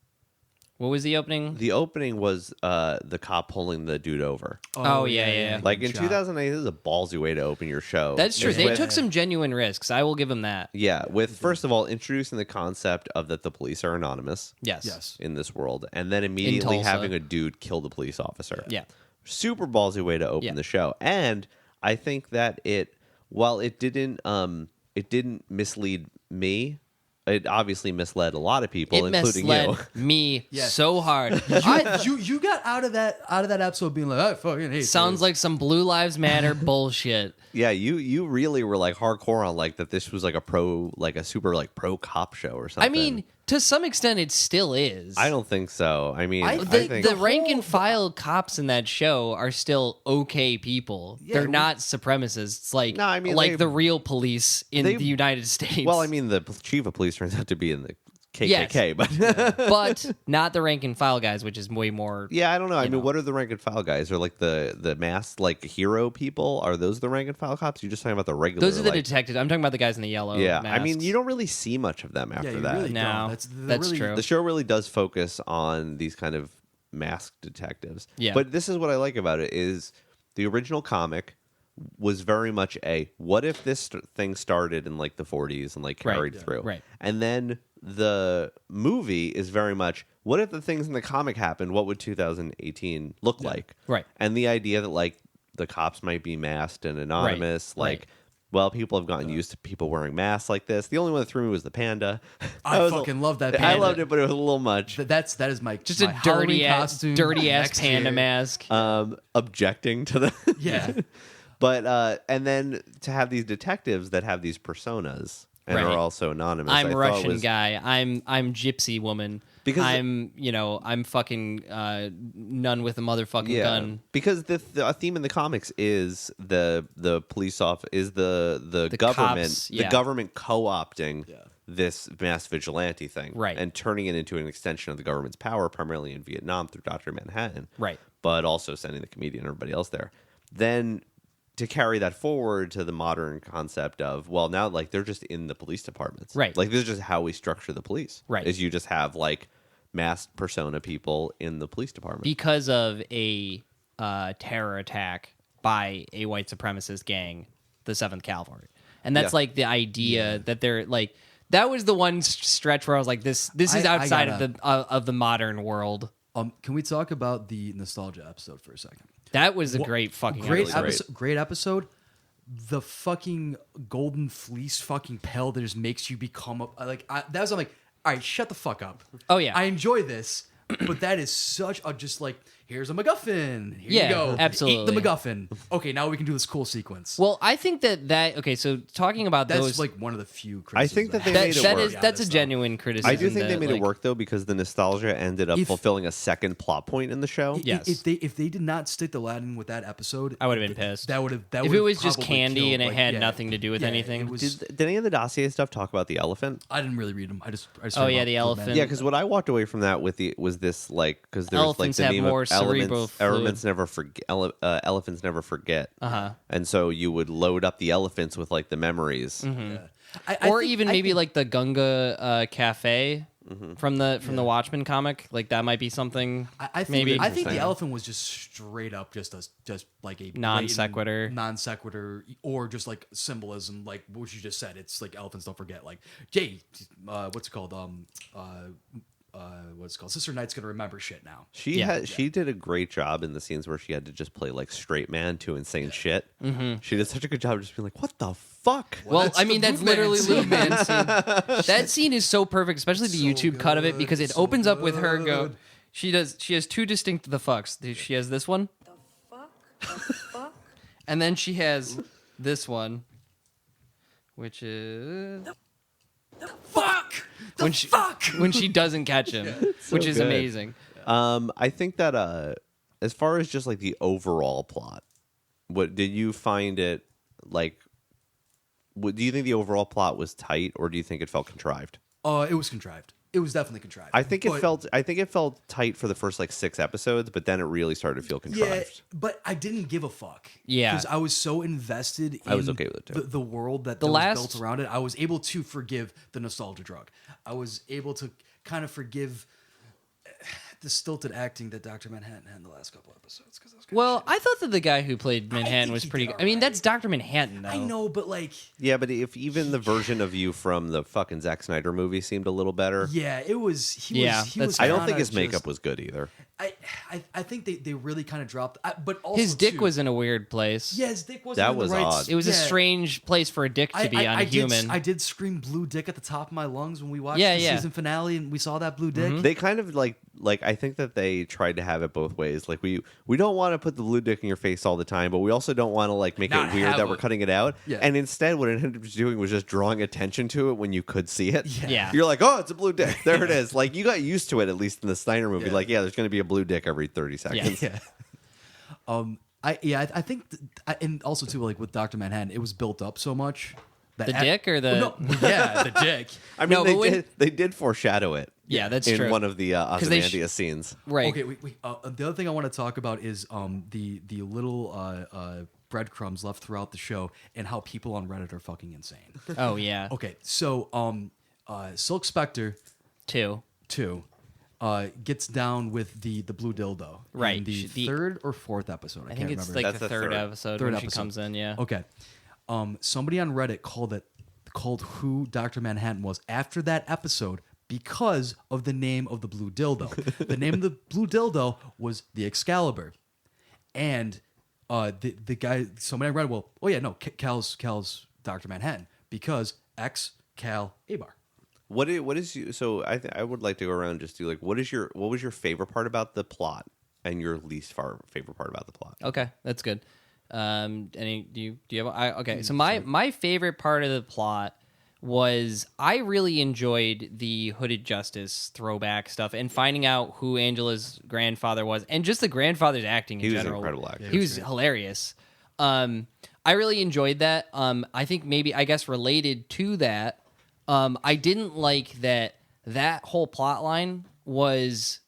What was the opening? The opening was the cop pulling the dude over. Oh, yeah. Like in Shot. 2008, this is a ballsy way to open your show. That's true. It's They with- took some genuine risks. I will give them that. Yeah, with first of all introducing the concept of that the police are anonymous Yes. in this world, and then immediately Tulsa. having a dude kill the police officer. Yeah. Super ballsy way to open Yeah. the show. And I think that while it didn't mislead me, it obviously misled a lot of people, It including misled you. me Yes. so hard. You got out of that episode being like, I fucking hate Sounds this. like some Blue Lives Matter bullshit. Yeah, you really were like hardcore on like that this was like a super pro cop show or something. I mean, to some extent, it still is. I don't think so. I mean, I The- think The rank and file cops in that show are still okay people. Yeah, They're we- not supremacists. It's like, No, I mean, like they- the real police in they- the United States. well, I mean, the chief of police turns out to be in the KKK, but but not the rank and file guys, which is way more. yeah, I don't know. I mean, know. what are the rank and file guys? Are like the masked like hero people? Are those the rank and file cops? You're just talking about the regular. Those are the like, detectives. I'm talking about the guys in the yellow. yeah. I masks. mean, you don't really see much of them after yeah, you that. really No, don't. They're that's really, true. The show really does focus on these kind of masked detectives. Yeah. But this is what I like about it is the original comic was very much a what if this thing started in like the 40s and like Right, carried yeah, through. right. And then the movie is very much what if the things in the comic happened, what would 2018 look like? Right. And the idea that like the cops might be masked and anonymous, Right. like well, people have gotten used to people wearing masks like this. The only one that threw me was the panda. I That was fucking love that I panda. loved it, but it was a little much. That is my just my a Halloween costume dirty ass next panda year. mask. Objecting to the Yeah. but and then to have these detectives that have these personas and Right. are also anonymous. I'm I thought Russian was, guy. I'm gypsy woman. Because- I'm fucking nun with a motherfucking yeah, gun. because the theme in the comics is the police is the government cops, yeah. the government co-opting Yeah. this mass vigilante thing, Right. and turning it into an extension of the government's power, primarily in Vietnam through Dr. Manhattan, Right. but also sending the comedian and everybody else there. Then to carry that forward to the modern concept of, well, now like they're just in the police departments. Right. Like this is just how we structure the police. Right. Is you just have like masked persona people in the police department. Because of a terror attack by a white supremacist gang, the 7th Cavalry. And that's Yeah. like the idea that they're like That was the one stretch where I was like, this is I outside gotta- of the modern world. Can we talk about the nostalgia episode for a second? That was a great fucking Great episode. episode. Great episode. The fucking golden fleece fucking pill that just makes you become I'm like, all right, shut the fuck up. Oh, yeah. I enjoy this, but that is such a just like, here's a MacGuffin. Here Yeah, you go. absolutely. Eat the MacGuffin. Okay, now we can do this cool sequence. Well, I think okay, so talking about That's those, like one of the few. I think that they that, made it that work. is that's a genuine criticism. I do think they that, made like, it work though because the nostalgia ended up If- fulfilling a second plot point in the show. Yes. If they did not stick the Latin with that episode, I would have been pissed. That would have. If it was just candy and it had nothing to do with anything. It was, Did any of the dossier stuff talk about the elephant? I didn't really read them. I just Oh, heard yeah, about the elephant. Yeah, because what I walked away from that with was this like because there was like Elephants the have meme more of cerebral elements fluid. never forget elephants never forget. Uh-huh. And so you would load up the elephants with like the memories. Or even maybe like the Gunga Cafe from the Watchmen comic. Like that might be something. I think maybe. I think the Interesting. elephant was just straight up just like a Non sequitur. non sequitur, or just like symbolism, like what you just said. It's like elephants don't forget. Like Jay, what's it called? What's it called? Sister Knight's gonna remember shit now. She did a great job in the scenes where she had to just play like straight man to insane shit. She did such a good job of just being like, "What the fuck?" Well, that's I the mean, that's Blue Man literally scene. Blue Man scene. That scene is so perfect, especially the YouTube cut of it, because it opens up with her go. She has two distinct the fucks. She has this one, and then she has this one, which is when she doesn't catch him, which is good. amazing. I think that as far as just like the overall plot, what did you find it like? Do you think the overall plot was tight, or do you think it felt contrived? It was contrived. It was definitely contrived. I think But- it felt tight for the first like 6 episodes, but then it really started to feel Yeah, contrived. but I didn't give a fuck. Yeah. because I was so invested in I was okay with it, too. the world that The was last- built around it. I was able to forgive the nostalgia drug. I was able to kind of forgive the stilted acting that Dr. Manhattan had in the last couple episodes. Because Well, I thought that the guy who played Manhattan think was he pretty did good. I mean, alright. that's Dr. Manhattan, though. I know, but like, Yeah, but if even the version of you from the fucking Zack Snyder movie seemed a little better, yeah, it was. He Yeah, was. He that's was. fair. I don't think kinda his makeup just- was good either. I think they really kind of dropped. But also His dick too- was in a weird place. Yeah, his dick wasn't. That in the was right odd. It was a yeah. strange place for a dick to be on a human. I did scream blue dick at the top of my lungs when we watched Yeah, the yeah. season finale and we saw that blue dick. They kind of like I think that they tried to have it both ways. Like we don't want to put the blue dick in your face all the time, but we also don't want to like make Not it weird have that we're it. cutting it out. Yeah. And instead, what it ended up doing was just drawing attention to it when you could see it. Yeah. You're like, oh, it's a blue dick. There it is. Like you got used to it at least in the Snyder movie. Yeah. Like, yeah, there's going to be a blue dick every 30 seconds. Yeah. I think, and also too, like with Dr. Manhattan, it was built up so much. That The dick or the- yeah, the dick. I mean, No, but when- they did foreshadow it. Yeah, that's in true. one of the they Ozymandias scenes. Right. Okay, the other thing I want to talk about is the little breadcrumbs left throughout the show and how people on Reddit are fucking insane. Oh, yeah. Okay, so Silk Spectre Two. 2 gets down with the blue dildo. Right. In the The- third or fourth episode. I I can't think it's remember. like That's the the third third. episode Third when she episode. comes in, yeah. Okay. Somebody on Reddit called who Dr. Manhattan was after that episode because of the name of the blue dildo. The name of the blue dildo was the Excalibur. And the guy, somebody on Reddit, well, oh yeah, no, Cal's Dr. Manhattan because Cal Abar. What is you? So I would like to go around and just do like what was your favorite part about the plot and your least favorite part about the plot? Okay, that's good. Any do you have? Okay, so my favorite part of the plot was I really enjoyed the Hooded Justice throwback stuff and finding out who Angela's grandfather was and just the grandfather's acting in He was an general. incredible actor. He was hilarious. I really enjoyed that. I think maybe I guess related to that, I didn't like that whole plot line was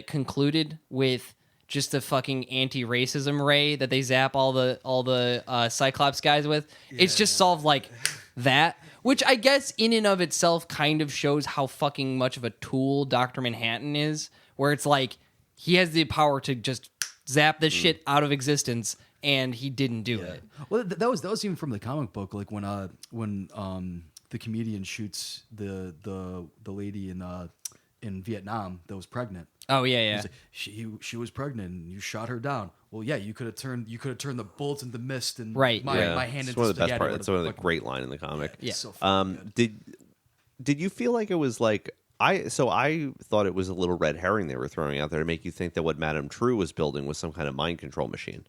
concluded with just the fucking anti-racism ray that they zap all the Cyclops guys with. It's just solved like that, which I guess in and of itself kind of shows how fucking much of a tool Dr. Manhattan is, where it's like he has the power to just zap this shit out of existence and he didn't do it. Well, that was even from the comic book, like when the the comedian shoots the lady in Vietnam that was pregnant. Oh yeah, yeah. He's like, she was pregnant and you shot her down. Well, yeah, you could have turned the bullets into mist and Right. my hand It's into one of the best spaghetti. parts. It's one of the great line in the comic. Yeah. So fucking good. Did you feel like it was like I thought it was a little red herring they were throwing out there to make you think that what Madame True was building was some kind of mind control machine?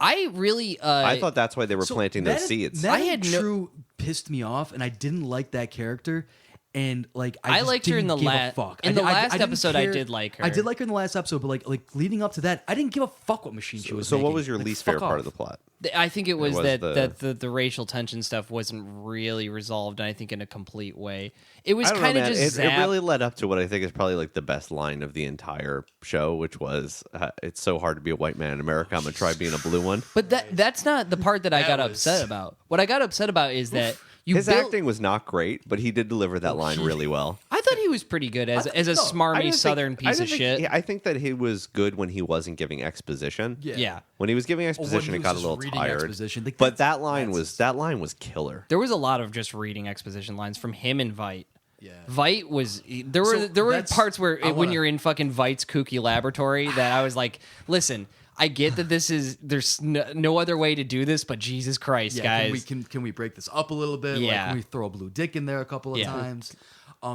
I really I thought that's why they were So planting those seeds. Madame I had no- True pissed me off, and I didn't like that character. And like I just liked her in didn't the give a last fuck. in the last didn't episode. I care. did like her. I did like her in the last episode, but like leading up to that, I didn't give a fuck what machine she was. So what making. was your Like, least fuck favorite part off. of the plot? I think it was, was that the racial tension stuff wasn't really resolved, and I think in a complete way. It was I don't know, kind of man. just It really led up to what I think is probably like the best line of the entire show, which was, "It's so hard to be a white man in America. I'm gonna try being a blue one." But that's not the part that I got was- upset about. What I got upset about is that His acting was not great, but he did deliver that line really well. I thought he was pretty good as a I smarmy didn't Southern think- I piece of didn't shit. think- I think that he was good when he wasn't giving exposition. Yeah. When he was giving Or when exposition, he it was got a just little reading tired. exposition. Like, But that's- that line was killer. There was a lot of just reading exposition lines from him and Vite. Yeah. Vite was there So were that's- parts where I when wanna- you're in fucking Vite's kooky laboratory that I was like, listen, I get that there's no other way to do this, but Jesus Christ, Yeah, guys. can we break this up a little bit? Yeah. Like, can we throw a blue dick in there a couple of Yeah. times?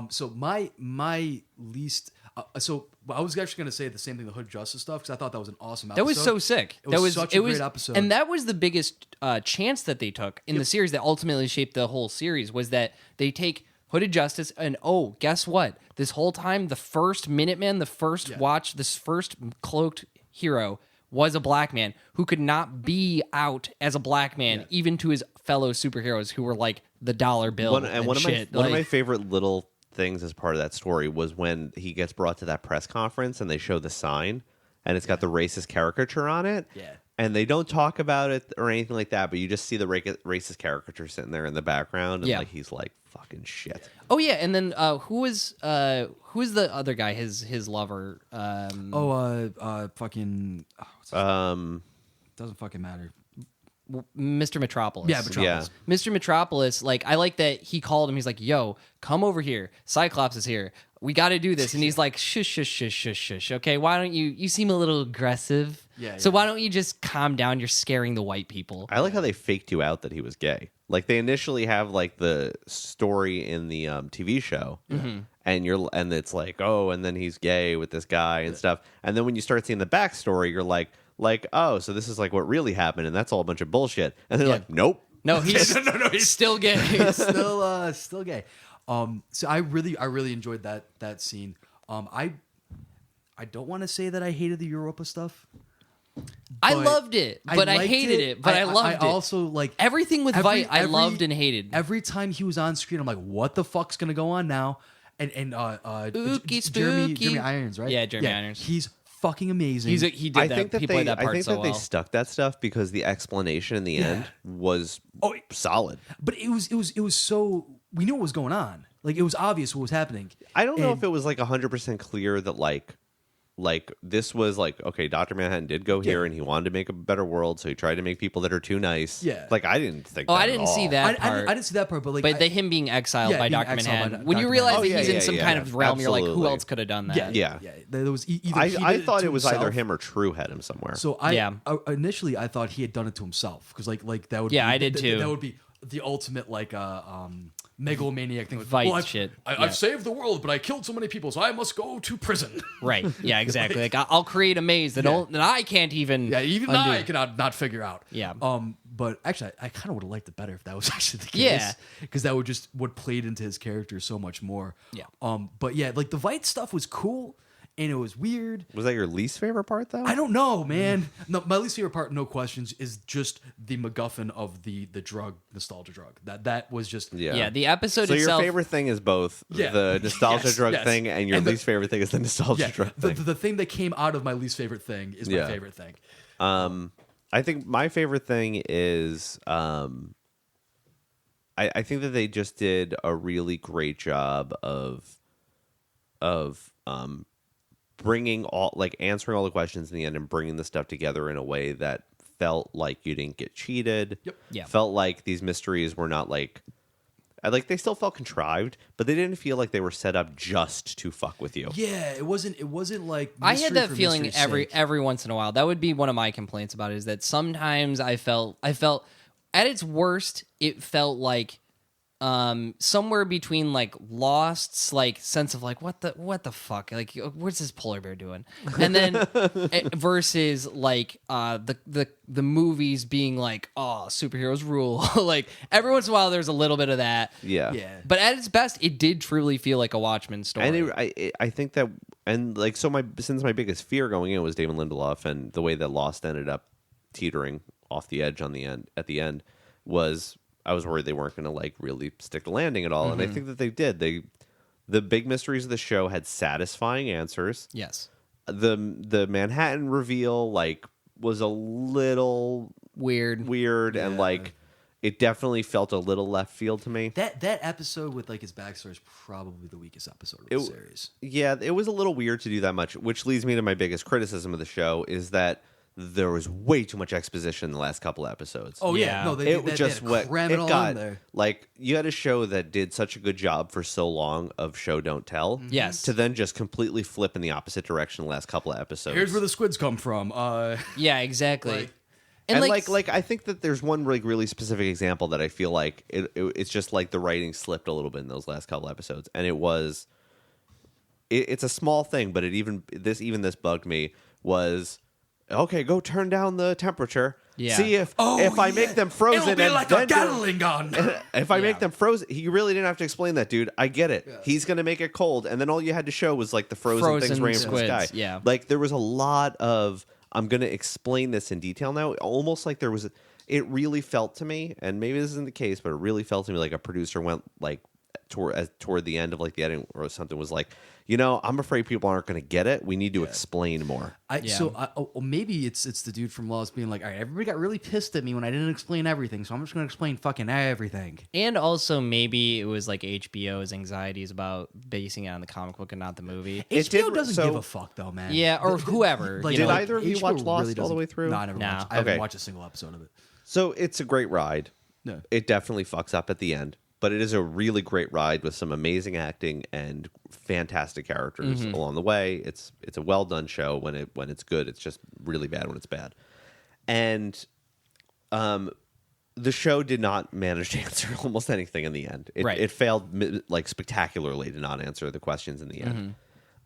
So my least. So I was actually going to say the same thing, the Hood Justice stuff, because I thought that was an awesome episode. That was so sick. It was such a great episode. And that was the biggest chance that they took in the series that ultimately shaped the whole series was that they take Hooded Justice and guess what? This whole time, the first Minuteman, the first watch, this first cloaked hero was a black man who could not be out as a black man, even to his fellow superheroes who were like the dollar bill One and of shit. one of my Like, favorite little things as part of that story was when he gets brought to that press conference and they show the sign and it's got the racist caricature on it. Yeah. And they don't talk about it or anything like that, but you just see the racist caricature sitting there in the background, and Yeah. like he's like fucking shit. oh yeah, and then who was the other guy? His lover. Fucking. What's his doesn't fucking matter. Mr. Metropolis. Yeah, Metropolis. Yeah. Mr. Metropolis, like, I like that he called him. He's like, yo, come over here. Cyclops is here. We got to do this. And he's like, shush, shush, shush, shush, shush. Okay, why don't you seem a little aggressive. Yeah, So yeah. why don't you just calm down? You're scaring the white people. I like how they faked you out that he was gay. Like they initially have like the story in the TV show, and it's like, oh, and then he's gay with this guy and stuff. And then when you start seeing the backstory, you're like, oh, so this is like what really happened, and that's all a bunch of bullshit. And they're Yeah. like, nope. No, he's he's still gay. Still gay. So I really enjoyed that scene. I don't want to say that I hated the Europa stuff. I but loved it, but I liked hated it, but I loved it. I also like Everything with Vite, I loved and hated. Every time he was on screen, I'm like, what the fuck's gonna go on now? And Spooky, Jeremy spooky. Irons, right? Yeah, Jeremy Irons. He's fucking amazing. He did that. He played that part I think so that they well. stuck that stuff because the explanation in the end was solid. but it was so we knew what was going on. Like it was obvious what was happening. I don't know And- if it was like 100% clear that like this was like, okay, Dr. Manhattan did go here and he wanted to make a better world, so he tried to make people that are too nice. Yeah. Like I didn't think Oh, that I at didn't all. see that I part. didn't see that part, but like, But him being exiled Yeah, by being Dr. exiled by Manhattan. Dr. When you Manhattan. realize Oh, that yeah, he's in yeah, some yeah. kind of realm, you're like, who Absolutely. else could have done that? yeah. There was either he I did thought to it was either himself. him or True had him somewhere. So initially I thought he had done it to himself because like that would Yeah, be, I did too. That would be the ultimate like megalomaniac thing. Like, Vite I've, shit. I, Yeah. I've saved the world, but I killed so many people, so I must go to prison. Right. Yeah, exactly. Like, I'll create a maze that, that I can't even Yeah, even undo. I cannot not figure out. Yeah. But actually, I kind of would have liked it better if that was actually the case. Yeah. Because that would played into his character so much more. Yeah. But yeah, like the Vite stuff was cool and it was weird. Was that your least favorite part though? I don't know, man. No, my least favorite part, no questions, is just the MacGuffin of the drug, nostalgia drug. That was just Yeah, the episode So itself. your favorite thing is both Yeah. the nostalgia Yes, drug yes. thing and your And the- least favorite thing is the nostalgia yeah. drug The, thing. the thing that came out of my least favorite thing is my Yeah. favorite thing. I think my favorite thing is I think that they just did a really great job of bringing all like answering all the questions in the end and bringing the stuff together in a way that felt like you didn't get cheated. Yep. Yeah. Felt like these mysteries were not like Like they still felt contrived, but they didn't feel like they were set up just to fuck with you. Yeah, it wasn't like I had mystery that for feeling mystery's sake. every once in a while. That would be one of my complaints about it, is that sometimes I felt at its worst, it felt like somewhere between like Lost's like sense of like what the fuck, like what's this polar bear doing, and then versus like the movies being like, oh, superheroes rule. Like every once in a while there's a little bit of that. Yeah. But at its best, it did truly feel like a Watchmen story. And I think that, and like, so since my biggest fear going in was Damon Lindelof, and the way that Lost ended up teetering off the edge at the end was, I was worried they weren't going to like really stick the landing at all. And I think that they did. The big mysteries of the show had satisfying answers. Yes. The Manhattan reveal like was a little Weird. and like it definitely felt a little left field to me. That episode with like his backstory is probably the weakest episode of the series. Yeah, it was a little weird to do that much, which leads me to my biggest criticism of the show is that there was way too much exposition in the last couple of episodes. Oh yeah, Yeah. no, they It just had to cram it all got in there. like, you had a show that did such a good job for so long of show don't tell. Yes. To then just completely flip in the opposite direction the last couple of episodes. Here's where the squids come from. Yeah, exactly. Like- And like I think that there's one like really specific example that I feel like it's just like the writing slipped a little bit in those last couple episodes, and it's a small thing, but this bugged me. Was okay, go turn down the temperature. Yeah. See if I make them frozen, it'll be and like then a Gatling gun. if I make Yeah. them frozen, you really didn't have to explain that, dude. I get it. He's gonna make it cold, and then all you had to show was like the frozen things Frozen raining from the squids, sky. yeah. Like there was a lot of I'm gonna explain this in detail now. Almost like there was. It really felt to me, and maybe this isn't the case, but it really felt to me like a producer went like toward the end of like the editing or something was like, I'm afraid people aren't going to get it. We need to explain more. Maybe it's the dude from Lost being like, all right, everybody got really pissed at me when I didn't explain everything, so I'm just going to explain fucking everything. And also maybe it was like HBO's anxieties about basing it on the comic book and not the movie. HBO doesn't give a fuck though, man. Yeah, or whoever. Like, you know, Did like, either of you HBO watch Lost really all the way doesn't- through? No, I never No. watched. I haven't Okay. watched a single episode of it. So it's a great ride. No. It definitely fucks up at the end, but it is a really great ride with some amazing acting and fantastic characters along the way. It's a well done show when it's good. It's just really bad when it's bad. And the show did not manage to answer almost anything in the end. Right. It failed like spectacularly to not answer the questions in the end.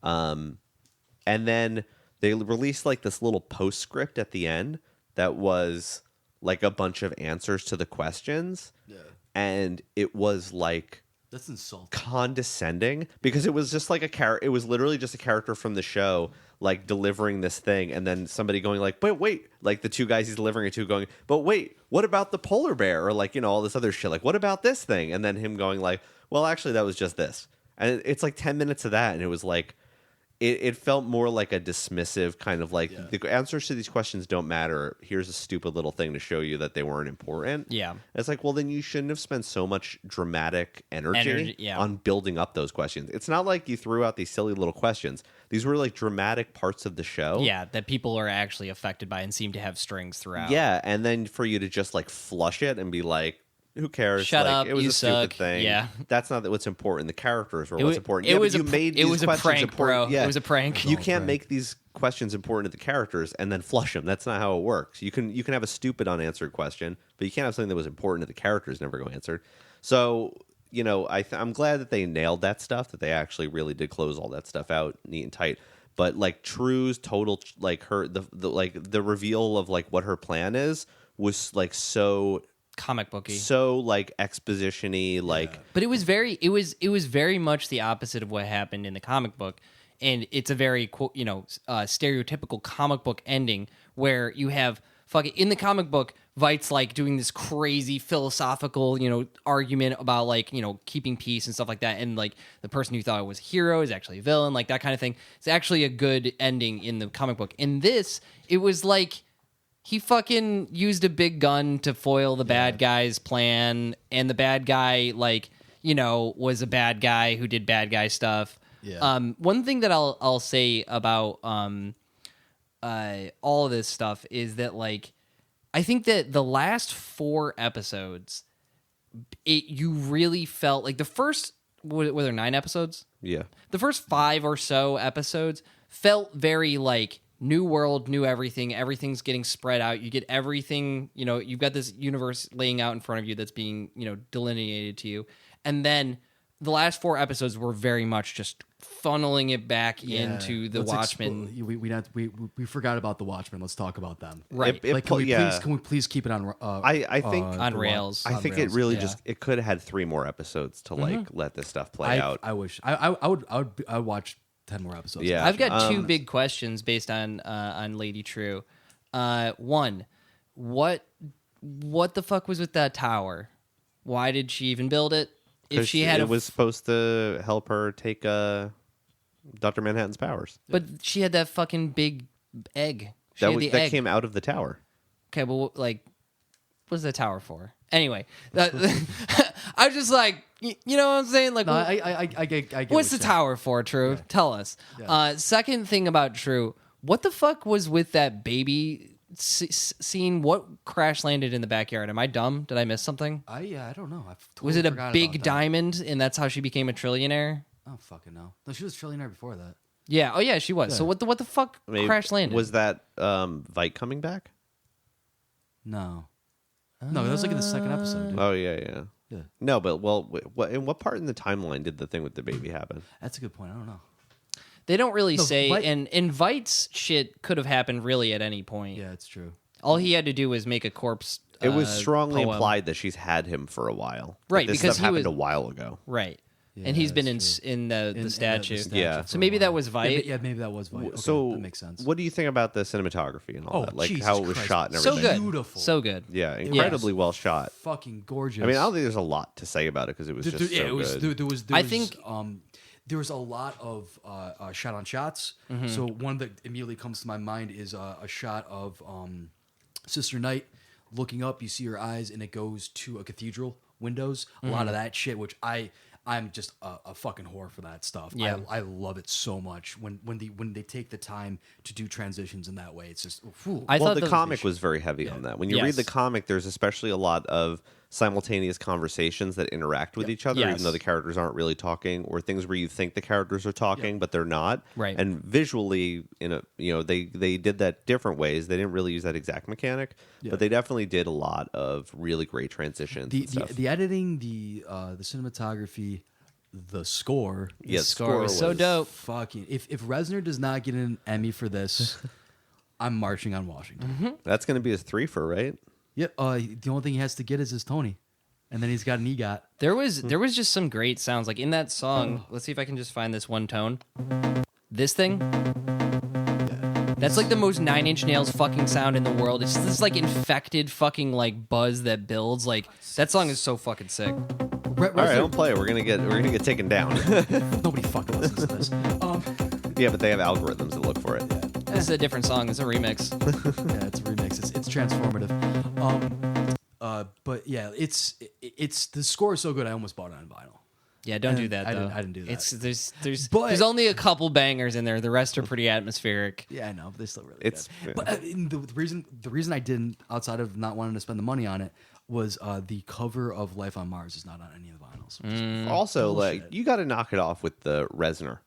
And then they released like this little postscript at the end that was like a bunch of answers to the questions. Yeah. And it was like That's insulting. condescending because it was just like it was literally just a character from the show like delivering this thing, and then somebody going like, but wait, like the two guys he's delivering it to going, but wait, what about the polar bear, or like all this other shit, like what about this thing, and then him going like, well actually that was just this, and it's like 10 minutes of that, and it was like it felt more like a dismissive kind of like, the answers to these questions don't matter. Here's a stupid little thing to show you that they weren't important. Yeah. It's like, well, then you shouldn't have spent so much dramatic energy yeah. on building up those questions. It's not like you threw out these silly little questions. These were like dramatic parts of the show. Yeah, that people are actually affected by and seem to have strings throughout. Yeah, and then for you to just like flush it and be like, who cares? Shut like, up, it was you a stupid suck. thing. Yeah. That's not what's important. The characters were It what's was- important. it Yeah, was but a you pr- made it these was a questions prank, important. bro. Yeah. It was a prank. You can't make these questions important to the characters and then flush them. That's not how it works. You can have a stupid unanswered question, but you can't have something that was important to the characters never go answered. So, I'm glad that they nailed that stuff, that they actually really did close all that stuff out neat and tight. But like True's total, like the reveal of like what her plan is was like so Comic booky. like exposition-y, like But it was very much the opposite of what happened in the comic book, and it's a very stereotypical comic book ending where you have in the comic book, Vight's like doing this crazy philosophical argument about like keeping peace and stuff like that, and like the person you thought was a hero is actually a villain, like that kind of thing. It's actually a good ending in the comic book. In this, it was like he fucking used a big gun to foil the bad guy's plan, and the bad guy, was a bad guy who did bad guy stuff. Yeah. One thing that I'll say about all of this stuff is that, I think that the last 4 episodes you really felt like the first, were there 9 episodes? Yeah. The first 5 or so episodes felt very like new world, new everything. Everything's getting spread out. You get everything, you've got this universe laying out in front of you that's being, delineated to you. And then the last 4 episodes were very much just funneling it back into the Watchmen. We forgot about the Watchmen. Let's talk about them. Right. Can we please keep it on? I think on rails. I think it really just it could have had 3 more episodes to let this stuff play out. I wish I would watch 10 more episodes. Yeah. I've got 2 big questions based on Lady True. One, what the fuck was with that tower? Why did she even build it? If she had it was supposed to help her take Dr. Manhattan's powers. But she had that fucking big egg. That came out of the tower. Okay, well, like, what's the tower for? Anyway, I was just like, you know what I'm saying? Like, No, I get what's the what you're tower for, True? Yeah. Tell us. Yeah. Second thing about True, what the fuck was with that baby scene? What crash landed in the backyard? Am I dumb? Did I miss something? I don't know. I've totally Was it a forgot big about that. diamond, and that's how she became a trillionaire? I don't fucking know. No, she was a trillionaire before that. Yeah. Oh yeah, she was. So Yeah. what the fuck Maybe- crash landed? Was that Vite coming back? No, that was like in the second episode. Dude. Oh yeah. Yeah, No, but in what part in the timeline did the thing with the baby happen? that's a good point. I don't know. They don't really No, say, but- and Vite's shit could have happened really at any point. Yeah, it's true. All he had to do was make a corpse. It was strongly poem. implied that she's had him for a while. That Right, this because stuff he happened was- a while ago. Right, Yeah, and he's been that's in the statue. Yeah. for So a maybe that while. was Vite. Yeah, maybe that was Vite. Okay, So that makes sense. What do you think about the cinematography and all Oh, that? Like Jesus how it was Christ. shot and So everything. good, Beautiful. so good. Yeah, incredibly well shot. Fucking gorgeous. I mean, I don't think there's a lot to say about it because it was just so good. There was. I think- there was a lot of shot on shots. Mm-hmm. So one that immediately comes to my mind is a shot of Sister Night looking up. You see her eyes, and it goes to a cathedral windows. A lot of Mm-hmm. that shit, which I'm just a fucking whore for that stuff. Yeah. I love it so much when they take the time to do transitions in that way. It's just whew. I Well, thought the comic was very heavy on that. When you read Yes. the comic, there's especially a lot of simultaneous conversations that interact with each other, Yes. even though the characters aren't really talking, or things where you think the characters are talking, but they're not. Right. And visually, they did that different ways. They didn't really use that exact mechanic, but they definitely did a lot of really great transitions. the and stuff. the editing, the cinematography, the score. Yeah, the score was so was- dope. Fucking if Reznor does not get an Emmy for this, I'm marching on Washington. That's going to be his 3-fer, right? Yep. The only thing he has to get is his Tony, and then he's got an EGOT. There was just some great sounds like in that song. Let's see if I can just find this one tone. This thing. That's like the most 9 Inch Nails fucking sound in the world. It's this like infected fucking like buzz that builds. Like that song is so fucking sick. All right, don't play it. We're gonna get taken down. Nobody fucking listens to this. Yeah, but they have algorithms that look for it. This is a different song. It's a remix. Yeah, it's a remix. It's transformative. But yeah, it's the score is so good. I almost bought it on vinyl. Yeah, don't do that I though. didn't do that. It's But- there's only a couple bangers in there. The rest are pretty atmospheric. Yeah, I know, but they're still really It's- good. But the reason I didn't, outside of not wanting to spend the money on it, was the cover of Life on Mars is not on any of the vinyls. Which is Also, bullshit. like you got to knock it off with the Reznor.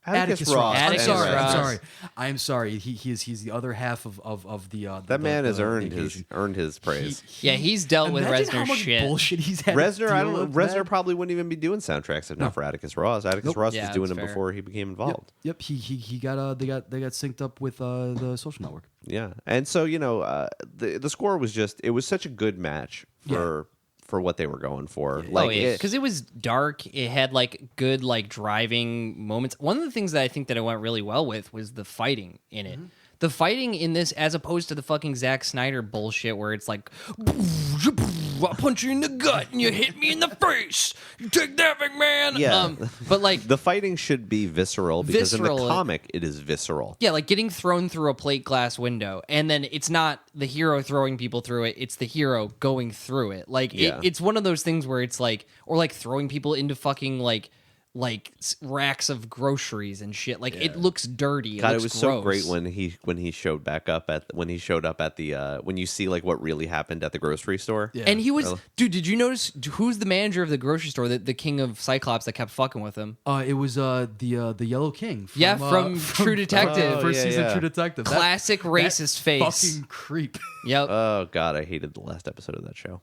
Atticus Ross. Atticus I'm sorry. Ross. I'm sorry. I'm sorry. He's the other half of the. That man has the earned occasion. his praise. Yeah, he's dealt with Imagine how Reznor much shit. bullshit he's had. Reznor, to I deal don't know. with, Reznor man. probably wouldn't even be doing soundtracks if not for Atticus Ross. Atticus Ross Yeah, was doing that's them fair. before he became involved. Yep. He got they got synced up with the Social Network. Yeah, and so the score was it was such a good match for what they were going for. Like, oh yeah, because it was dark. It had like good like driving moments. One of the things that I think that it went really well with was the fighting in it. The fighting in this, as opposed to the fucking Zack Snyder bullshit, where it's like, I punch you in the gut and you hit me in the face. You take that, McMahon. Yeah. But like, the fighting should be visceral because in Visceral. the comic it is visceral. yeah, like getting thrown through a plate glass window, and then it's not the hero throwing people through it; it's the hero going through it. Like Yeah. it's one of those things where it's like, or like throwing people into fucking like like racks of groceries and shit. Like it looks dirty. God, it looks was so gross. great when he showed up at the when you see like what really happened at the grocery store. Yeah. And he was, dude. Did you notice who's the manager of the grocery store? The king of Cyclops that kept fucking with him. It was the Yellow King. From True Detective. First yeah, season yeah. True Detective. Classic racist face. Fucking creep. Yep. Oh God, I hated the last episode of that show.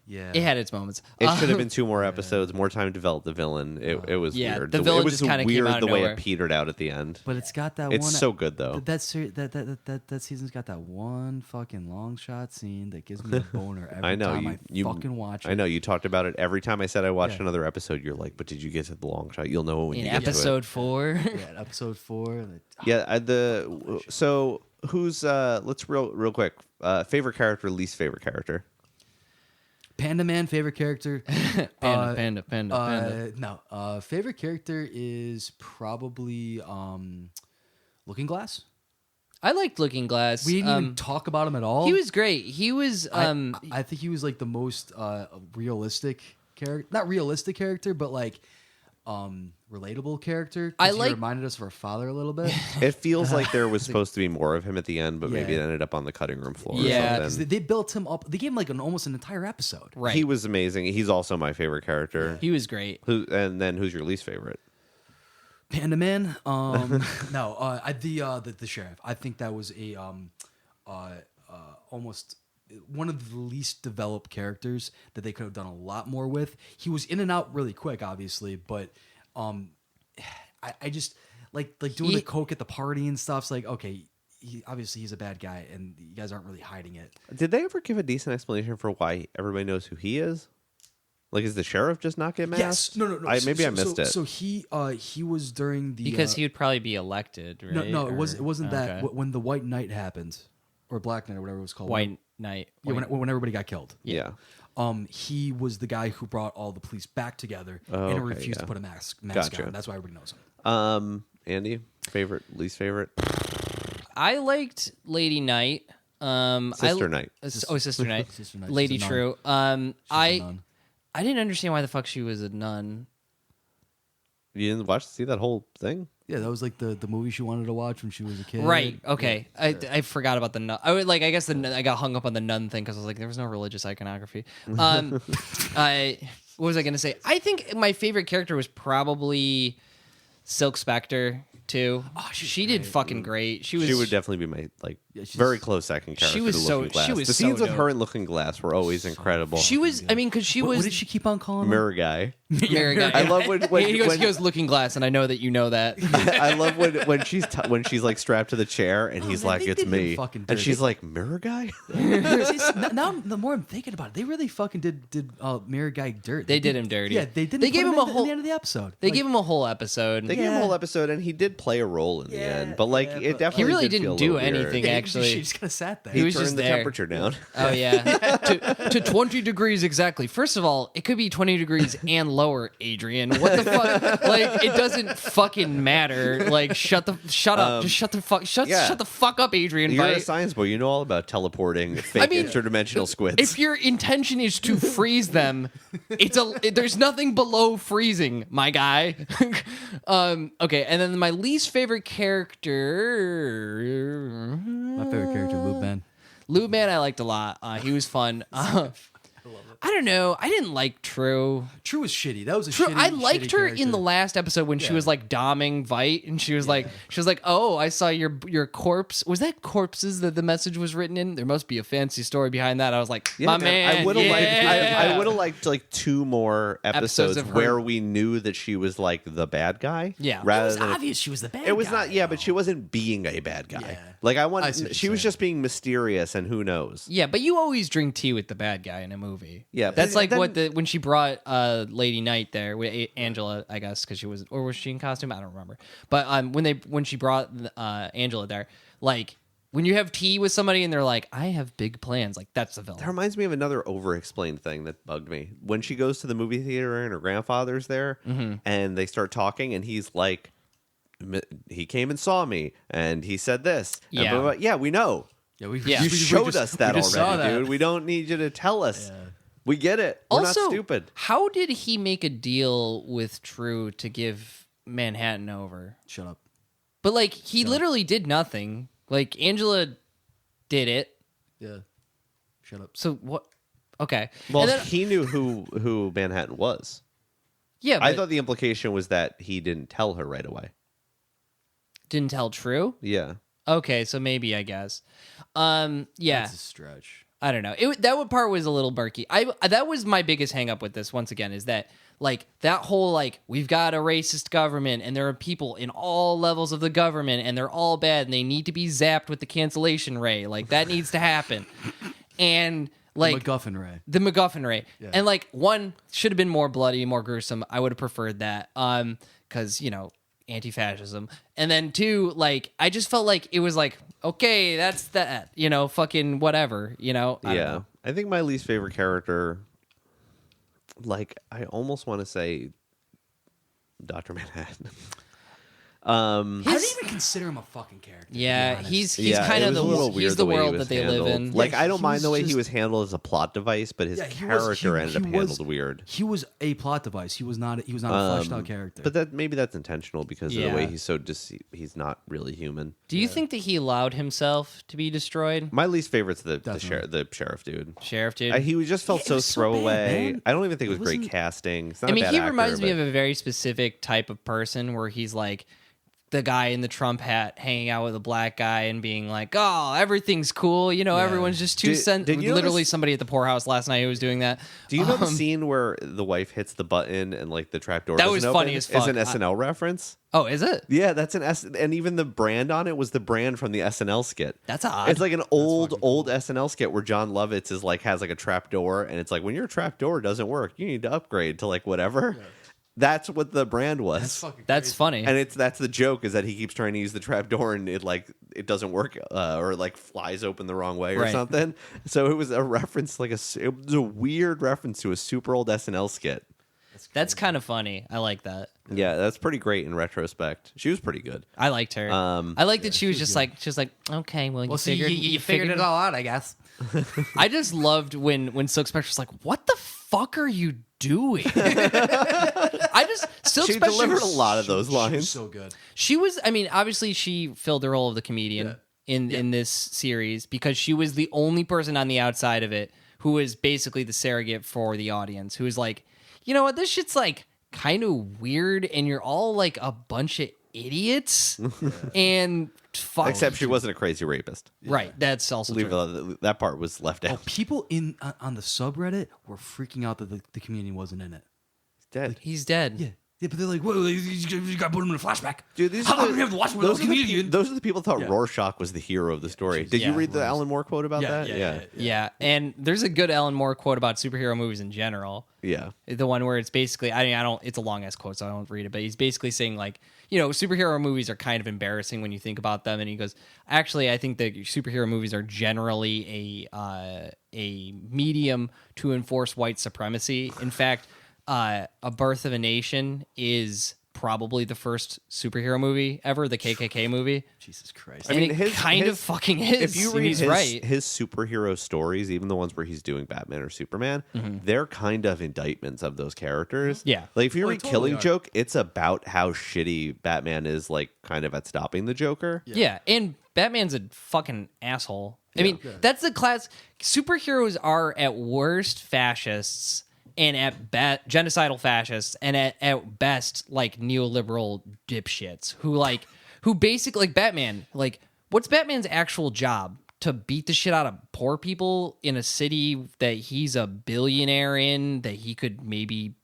Yeah. It had its moments. It should have been 2 more episodes, more time to develop the villain. It was Yeah, weird. the villain it was just kinda came weird out of the way nowhere. it petered out at the end. But it's got that It's one. so good though. That season's got that one fucking long shot scene that gives me a boner every I know time you fucking watch it. I know you talked about it every time I said I watched Yeah. another episode. You're like, but did you get to the long shot? You'll know when In you get episode 4. Yeah, episode 4. to it. Yeah, so who's let's real quick favorite character, least favorite character. Panda Man, favorite character. Panda. No, favorite character is probably Looking Glass. I liked Looking Glass. We didn't even talk about him at all. He was great. He was. I think he was like the most realistic character. Not realistic character, but like relatable character. 'Cause he reminded us of our father a little bit. It feels like there was supposed to be more of him at the end, but maybe it Yeah. ended up on the cutting room floor. Yeah, or Because something. they built him up. They gave him like almost an entire episode. right. He was amazing. He's also my favorite character. He was great. And then who's your least favorite? Panda Man. The sheriff. I think that was a almost one of the least developed characters that they could have done a lot more with. He was in and out really quick, obviously, but I just like doing the coke at the party and stuff. It's like, okay, obviously he's a bad guy, and you guys aren't really hiding it. Did they ever give a decent explanation for why everybody knows who he is? Like, is the sheriff just not get masked? Yes, no. Maybe I missed it. So he was during the Because he would probably be elected, right? no, it Or- wasn't that okay. when the White Knight happened, or Black Knight or whatever it was called. White Knight. Yeah, when everybody got killed. Yeah. He was the guy who brought all the police back together Oh, and okay, refused yeah. to put a mask Gotcha. on. That's why everybody knows him. Andy, favorite, least favorite? I liked Lady Knight. Sister Knight. Sister Knight. Sister Knight. Lady She's a True. nun. She's a nun. I didn't understand why the fuck she was a nun. You didn't see that whole thing? Yeah, that was like the movie she wanted to watch when she was a kid. Right. Okay. I forgot about the nun. I guess I got hung up on the nun thing because I was like, there was no religious iconography. What was I going to say? I think my favorite character was probably Silk Spectre too. Oh, she did fucking great. She She would definitely be my she's- very close second character. was to so- Looking Glass. she was the so scenes with dope. her and Looking Glass were always incredible. She was. I mean, because she What was did she keep on calling him? Mirror Guy. Mirror guy. I love when he goes Looking Glass, and I know that you know that. I love when she's like strapped to the chair and he's man, like, they "It's did him me," fucking and dirty. she's like, "Mirror Guy." now, the more I'm thinking about it, they really fucking did Mirror Guy dirt. They did him dirty. Yeah, they did. They gave him a at whole. the end of the episode. They gave him a whole episode. They gave him a whole episode, and he did play a role in the end. But like, it but, definitely He really did feel didn't a do little weird. anything. Actually, she just kind of sat there. He was turned just the there. temperature down. Oh yeah, to 20 degrees exactly. First of all, it could be 20 degrees and lower, Adrian. What the fuck? Like, it doesn't fucking matter. Like, shut up. Just shut the fuck. Shut the fuck up, Adrian. You're a Bite. science boy. You know all about teleporting fake mean, interdimensional squids. If your intention is to freeze them, there's nothing below freezing, my guy. Okay, and then my least favorite character. My favorite character, Lube Man. Lube Man, I liked a lot. He was fun. I don't know. I didn't like True. True was shitty. That was a True. shitty. I liked shitty her character. in the last episode when she was like doming Vite, and she was like, "Oh, I saw your corpse. Was that corpses that the message was written in? There must be a fancy story behind that." I was like, "My man, I would have yeah. I would have liked like 2 more episodes of her. where we knew that she was like the bad guy. Yeah. It rather was than obvious she was the bad. it was guy, not. Yeah, but though. she wasn't being a bad guy. Yeah. Like I see what she you're was saying. just being mysterious, and who knows? Yeah, but you always drink tea with the bad guy in a movie. Yeah, That's but like then- when she brought Lady Knight there with Angela, I guess, because was she in costume? I don't remember. But when she brought Angela there, like when you have tea with somebody and they're like, "I have big plans," like that's the villain. That reminds me of another over-explained thing that bugged me. When she goes to the movie theater and her grandfather's there, and they start talking, and he's like, he came and saw me, and he said this. And Yeah. blah, blah, blah. Yeah, we know. Yeah, we Yeah. You We showed us that we just saw already, that. dude. We don't need you to tell us. We get it. We're Also, not stupid. how did he make a deal with True to give Manhattan over? Shut up. But like, he literally did nothing. Like, Angela did it. Yeah. Shut up. So what? Okay. Well, And then- he knew who Manhattan was. yeah, but I thought the implication was that he didn't tell her right away. didn't tell True. Yeah. Okay, so maybe I guess. Yeah. That's a stretch. I don't know. Part was a little murky. That was my biggest hang up with this once again is that like that whole like we've got a racist government and there are people in all levels of the government and they're all bad and they need to be zapped with the cancellation ray. Like that needs to happen. And like MacGuffin Ray. the MacGuffin ray. Yeah. And like one should have been more bloody, more gruesome. I would have preferred that. Cuz anti-fascism. And then two, like I just felt like it was like okay, that's that, fucking whatever, I don't know. I think my least favorite character, like, I almost want to say Dr. Manhattan. I don't even consider him a fucking character. to be Yeah, honest. he's Yeah, kind it of was a little he's weird the way he world was that they live handled. in. Like, Yeah, I don't he mind was the way he just- was handled as a plot device, but his Yeah, he character was- ended up he handled was- weird. He was a plot device. He was not a fleshed out character. But maybe that's intentional because of the way Yeah. he's so he's not really human. Do you think that he allowed himself to be destroyed? My least favorite's the Definitely. sheriff dude. Sheriff dude. He just felt Yeah, it so was so bad, throwaway. man. I don't even think it was It great wasn't- casting. He's not I a mean, bad he actor, reminds me but- of a very specific type of person where he's like the guy in the Trump hat hanging out with a black guy and being like, "Oh, everything's cool." Everyone's just too Did you literally notice- somebody at the poorhouse last night who was doing that. Do you know the scene where the wife hits the button and like the trapdoor That doesn't was open? funny as fuck. Is an SNL reference? Oh, is it? Yeah, that's and even the brand on it was the brand from the SNL skit. That's odd. It's like an old SNL skit where John Lovitz has like a trapdoor, and it's like when your trapdoor doesn't work, you need to upgrade to like whatever. That's what the brand was. That's funny. And that's the joke is that he keeps trying to use the trapdoor and it doesn't work or like flies open the wrong way or Right. something. So it was a reference it was a weird reference to a super old SNL skit. That's kind of funny. I like that. Yeah, that's pretty great in retrospect. She was pretty good. I liked her. I like that she was just like, okay, well, you figured it all out, I guess. I just loved when Silk Spectre was like, "What the fuck are you doing?" Silk She Spectre delivered a lot of those She was lines. so good. She was. I mean, obviously, she filled the role of the comedian in this series because she was the only person on the outside of it who was basically the surrogate for the audience. Who was like, you know what, this shit's like kind of weird, and you're all like a bunch of idiots, and fuck. Except she wasn't a crazy rapist. Right. That's also true. That part was left out. People on the subreddit were freaking out that the comedian wasn't in it. Dead. He's dead. Yeah, but they're like, well, you got to put him in a flashback. Dude, these How are come the- we have to watch one those, of are those the, comedian? those are the people who thought Yeah. Rorschach was the hero of the story. Did you Yeah. read the Alan Moore quote about that? Yeah, and there's a good Alan Moore quote about superhero movies in general. Yeah. The one where it's basically, I don't, it's a long ass quote, so I don't read it, but he's basically saying like, superhero movies are kind of embarrassing when you think about them. And he goes, actually, I think that superhero movies are generally a medium to enforce white supremacy. In fact, A Birth of a Nation is probably the first superhero movie ever, the KKK movie. Jesus Christ. I mean, it kind of fucking is. If you and read he's right. his superhero stories, even the ones where he's doing Batman or Superman, they're kind of indictments of those characters. Yeah. Like if you Well, they read totally Killing are. Joke, it's about how shitty Batman is, like kind of at stopping the Joker. Yeah, and Batman's a fucking asshole. I mean, that's the class. Superheroes are at worst fascists and at genocidal fascists and at best like neoliberal dipshits who basically like Batman. Like, what's Batman's actual job? To beat the shit out of poor people in a city that he's a billionaire in, that he could maybe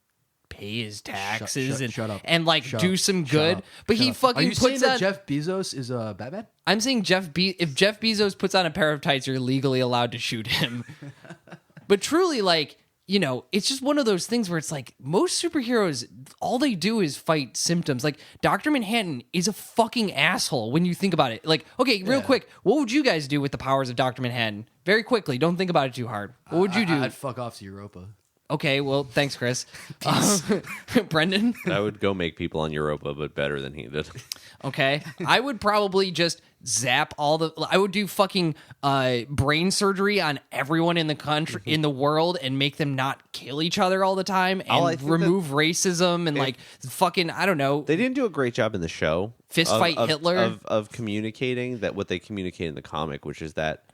pay his taxes shut up. and like Shut do up. some Shut good. up. But Shut he up. fucking Are you puts saying that on. Jeff Bezos is Batman? I'm saying if Jeff Bezos puts on a pair of tights, you're legally allowed to shoot him. But truly, like, it's just one of those things where it's like most superheroes, all they do is fight symptoms. Like Dr. Manhattan is a fucking asshole when you think about it. Like, okay, real quick, what would you guys do with the powers of Dr. Manhattan? Very quickly, don't think about it too hard. What would you do? I'd fuck off to Europa. Okay, well, thanks, Chris. Brendan? I would go make people on Europa, but better than he did. Okay. I would probably just zap all the. I would do fucking brain surgery on everyone in the country, in the world, and make them not kill each other all the time, I and think remove racism and like fucking I don't know. They didn't do a great job in the show. Fist fight Hitler? of communicating that what they communicate in the comic, which is that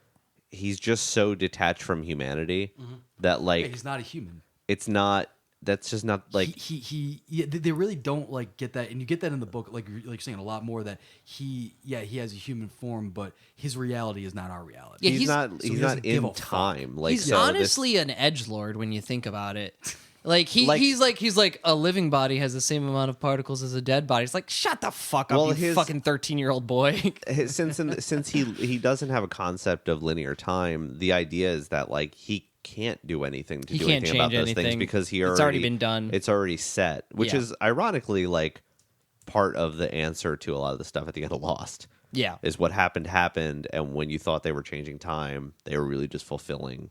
he's just so detached from humanity that like he's not a human. it's not. That's just not like they really don't like get that, and you get that in the book, like you're saying a lot more that he has a human form, but his reality is not our reality. Yeah, he's not he he's doesn't not give in a fuck. time. Like He's so honestly an edgelord when you think about it. Like he's like a living body has the same amount of particles as a dead body. It's like shut the fuck up, Well, you fucking 13-year-old boy. Since he doesn't have a concept of linear time, the idea is that like he can't do anything to do anything about those things because it's already been done. It's already set, which Yeah. is ironically like part of the answer to a lot of the stuff at the end of Lost. Yeah. Is what happened, and when you thought they were changing time, they were really just fulfilling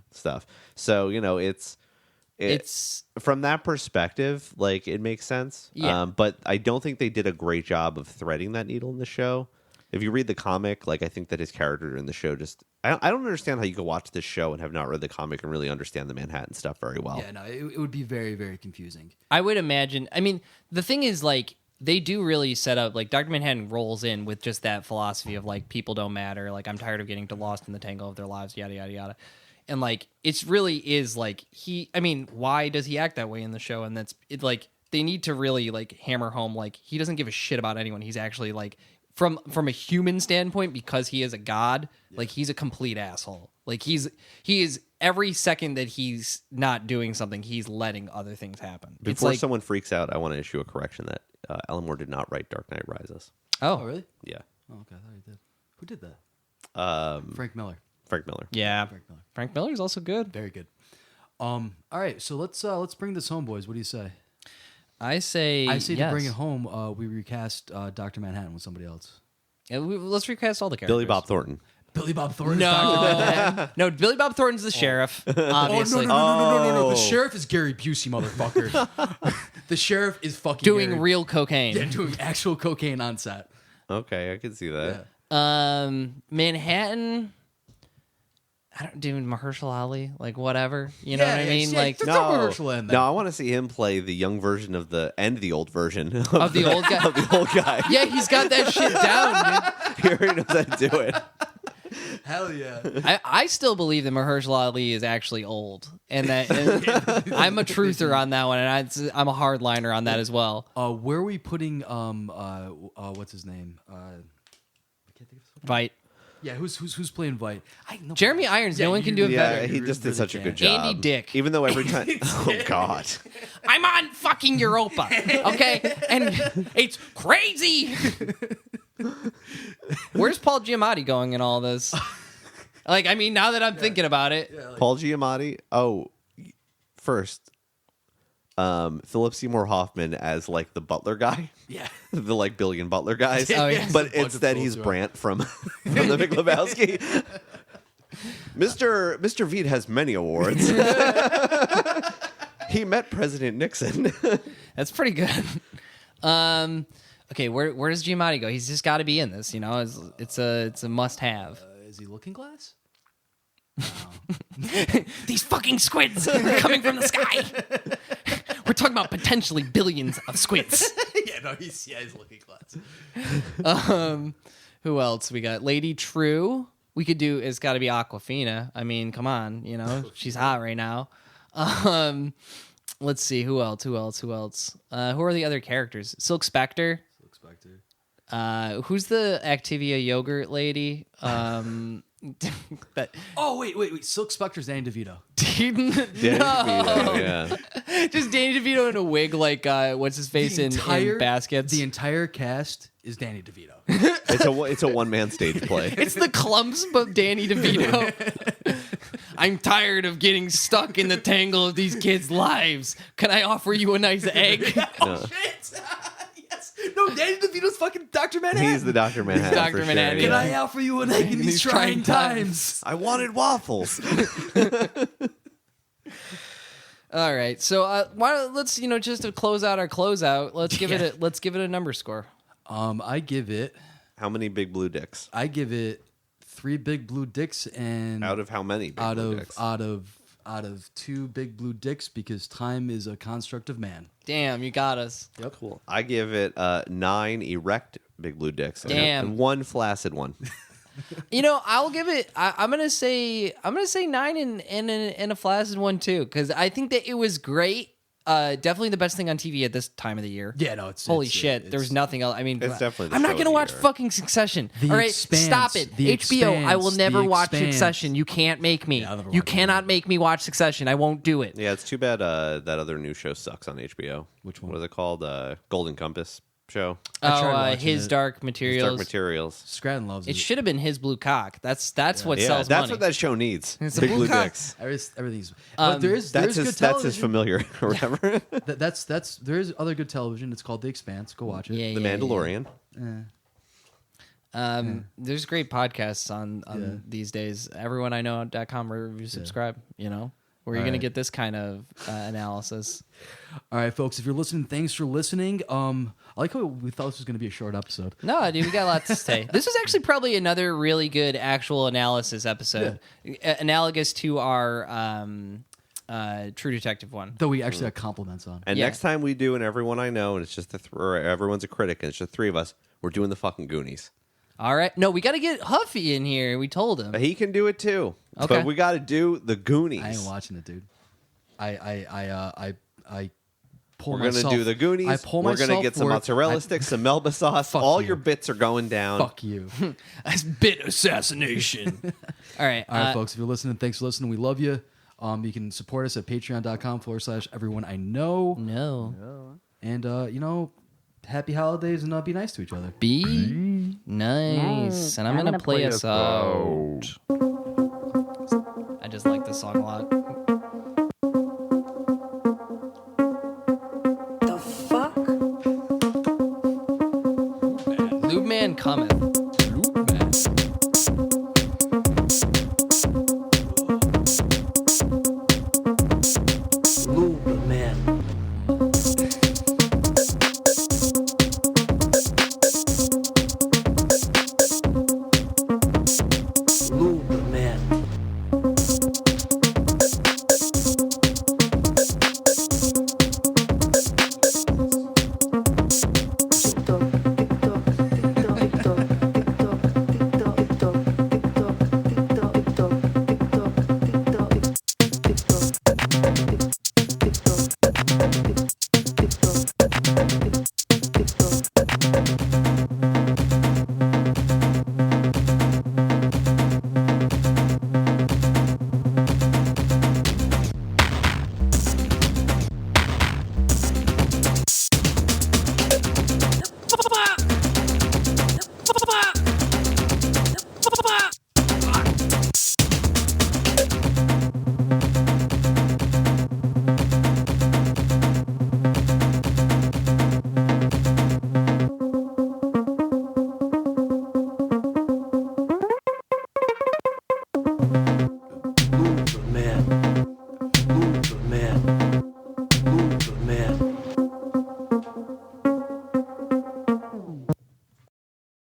stuff. So, it's from that perspective, like it makes sense. Yeah. But I don't think they did a great job of threading that needle in the show. If you read the comic, like I think that his character in the show just I don't understand how you could watch this show and have not read the comic and really understand the Manhattan stuff very well. Yeah, no, it would be very, very confusing. I would imagine. I mean, the thing is, like, they do really set up, like, Dr. Manhattan rolls in with just that philosophy of, like, people don't matter. Like, I'm tired of getting lost in the tangle of their lives, yada, yada, yada. And, like, it's really is, like, why does he act that way in the show? And that's, it, like, they need to really, like, hammer home, like, he doesn't give a shit about anyone. He's actually, like, from a human standpoint, because he is a god, like, he's a complete asshole. Like, he is every second that he's not doing something, he's letting other things happen. Before someone freaks out, I want to issue a correction that Alan Moore did not write Dark Knight Rises. Oh, really? Yeah. Oh, okay, I thought he did. Who did that? Frank Miller. Frank Miller. Yeah. Frank Miller. Frank Miller's also good. Very good. All right, so let's bring this home, boys. What do you say? I say yes. To bring it yes. home, we recast Dr. Manhattan with somebody else. Yeah, let's recast all the characters. Billy Bob Thornton. Billy Bob Thornton. is Dr. Manhattan. No, Billy Bob Thornton's the sheriff. Obviously, No. The sheriff is Gary Busey, motherfucker. The sheriff is fucking doing Gary. real cocaine. Yeah, doing actual cocaine on set. Okay, I can see that. Manhattan. I don't do Mahershala Ali, like whatever. You know what I mean? Like throw Mahershala in there. No, I want to see him play the young version of the old version of the old guy. of the old guy. Yeah, he's got that shit down, He already knows how to do it. Hell yeah. dude. I still believe that Mahershala Ali is actually old, and that I'm a truther on that one, and I'm a hardliner on that as well. Where are we putting what's his name? I can't think of his fucking Vite. Yeah, who's playing Vite? Jeremy Irons. No one can do it Yeah, better. he just did such a good job. Andy Dick. Even though every time, oh god, I'm on fucking Europa, okay? And it's crazy. Where's Paul Giamatti going in all this? Like, I mean, now that I'm thinking about it. Yeah, like, Paul Giamatti. Oh, first, Philip Seymour Hoffman as like the butler guy. yeah. The like billion butler guys. Oh, yeah. But Bunch of instead he's bullshit. Brant from the Big Lebowski. Mr. Veed has many awards. He met President Nixon. That's pretty good. Okay, where does Giamatti go? He's just got to be in this, you know? It's a must-have. Is he Looking Glass? These fucking squids are coming from the sky. We're talking about potentially billions of squids. Yeah, no, he's Looking Glass. Who else we got? Lady True. We could do. It's got to be Aquafina. I mean, come on, you know, she's hot right now. Let's see who else. Who are the other characters? Silk Spectre. Who's the Activia yogurt lady? That Oh wait! Silk Spectre's Danny DeVito. no. Yeah. Just Danny DeVito in a wig, like what's his face in Baskets. The entire cast is Danny DeVito. It's a one man stage play. It's the clumps, but Danny DeVito. I'm tired of getting stuck in the tangle of these kids' lives. Can I offer you a nice egg? Oh shit! Yes. No, Danny DeVito's fucking Dr. Manhattan. He's the Dr. Manhattan. Dr. for Manhattan, Sure. Can yeah. I offer you an egg in these trying times? I wanted waffles. All right, so let's just to close out our closeout. Let's give it a number score. I give it. How many big blue dicks? I give it 3 big blue dicks and Out of how many big blue dicks? out of 2 big blue dicks because time is a construct of man. Damn, you got us. Yep. Cool. I give it 9 erect big blue dicks. Damn. And 1 flaccid one. You know, I'll give it. I'm gonna say 9 and a flaccid one too, because I think that it was great. Definitely the best thing on TV at this time of the year. Yeah, no, it's holy it's, shit. It's, There's nothing else. I mean, It's definitely the I'm show not of gonna the watch year. fucking Succession. The All right, Expanse, stop it. The HBO, I will Expanse, never The watch Expanse. Succession. You can't make me. Yeah, I'll never You watch it. cannot make me watch Succession. I won't do it. Yeah, it's too bad that other new show sucks on HBO. Which one? What is it called? Golden Compass show. I tried Oh, watching His it. Dark Dark Materials. Materials. Scranton loves It it. should have been His Blue Cock. That's what Yeah, sells that's money. what that show needs. It's a Big blue blue cock. dicks. Everything's. But there is That's good his television. familiar or whatever. That's there is other good television. It's called The Expanse. Go watch it. Yeah, The yeah, Mandalorian. There's great podcasts on Yeah. these days. Everyoneiknow.com review subscribe, you know, where you're going to Alright. get this kind of analysis. All right, folks. If you're listening, thanks for listening. I like how we thought this was going to be a short episode. No, dude, we got a lot to say. This was actually probably another really good actual analysis episode, analogous to our True Detective one. Though we actually got compliments on. And Yeah. next time we do an Everyone I Know, and it's just or everyone's a critic, and it's just 3 of us, we're doing the fucking Goonies. All right. No, we got to get Huffy in here. We told him. He can do it too. Okay. But we got to do the Goonies. I ain't watching it, dude. I pull We're going to myself. do the Goonies. I pull We're going to myself get some for it. mozzarella sticks, some Melba sauce. Fuck All you. your bits are going down. Fuck you. That's bit assassination. All right. All right, folks. If you're listening, thanks for listening. We love you. You can support us at patreon.com/everyone I know. No. And, happy holidays and be nice to each other. Be nice. And I'm going to play us out. I just like this song a lot. The fuck? Lube Man cometh.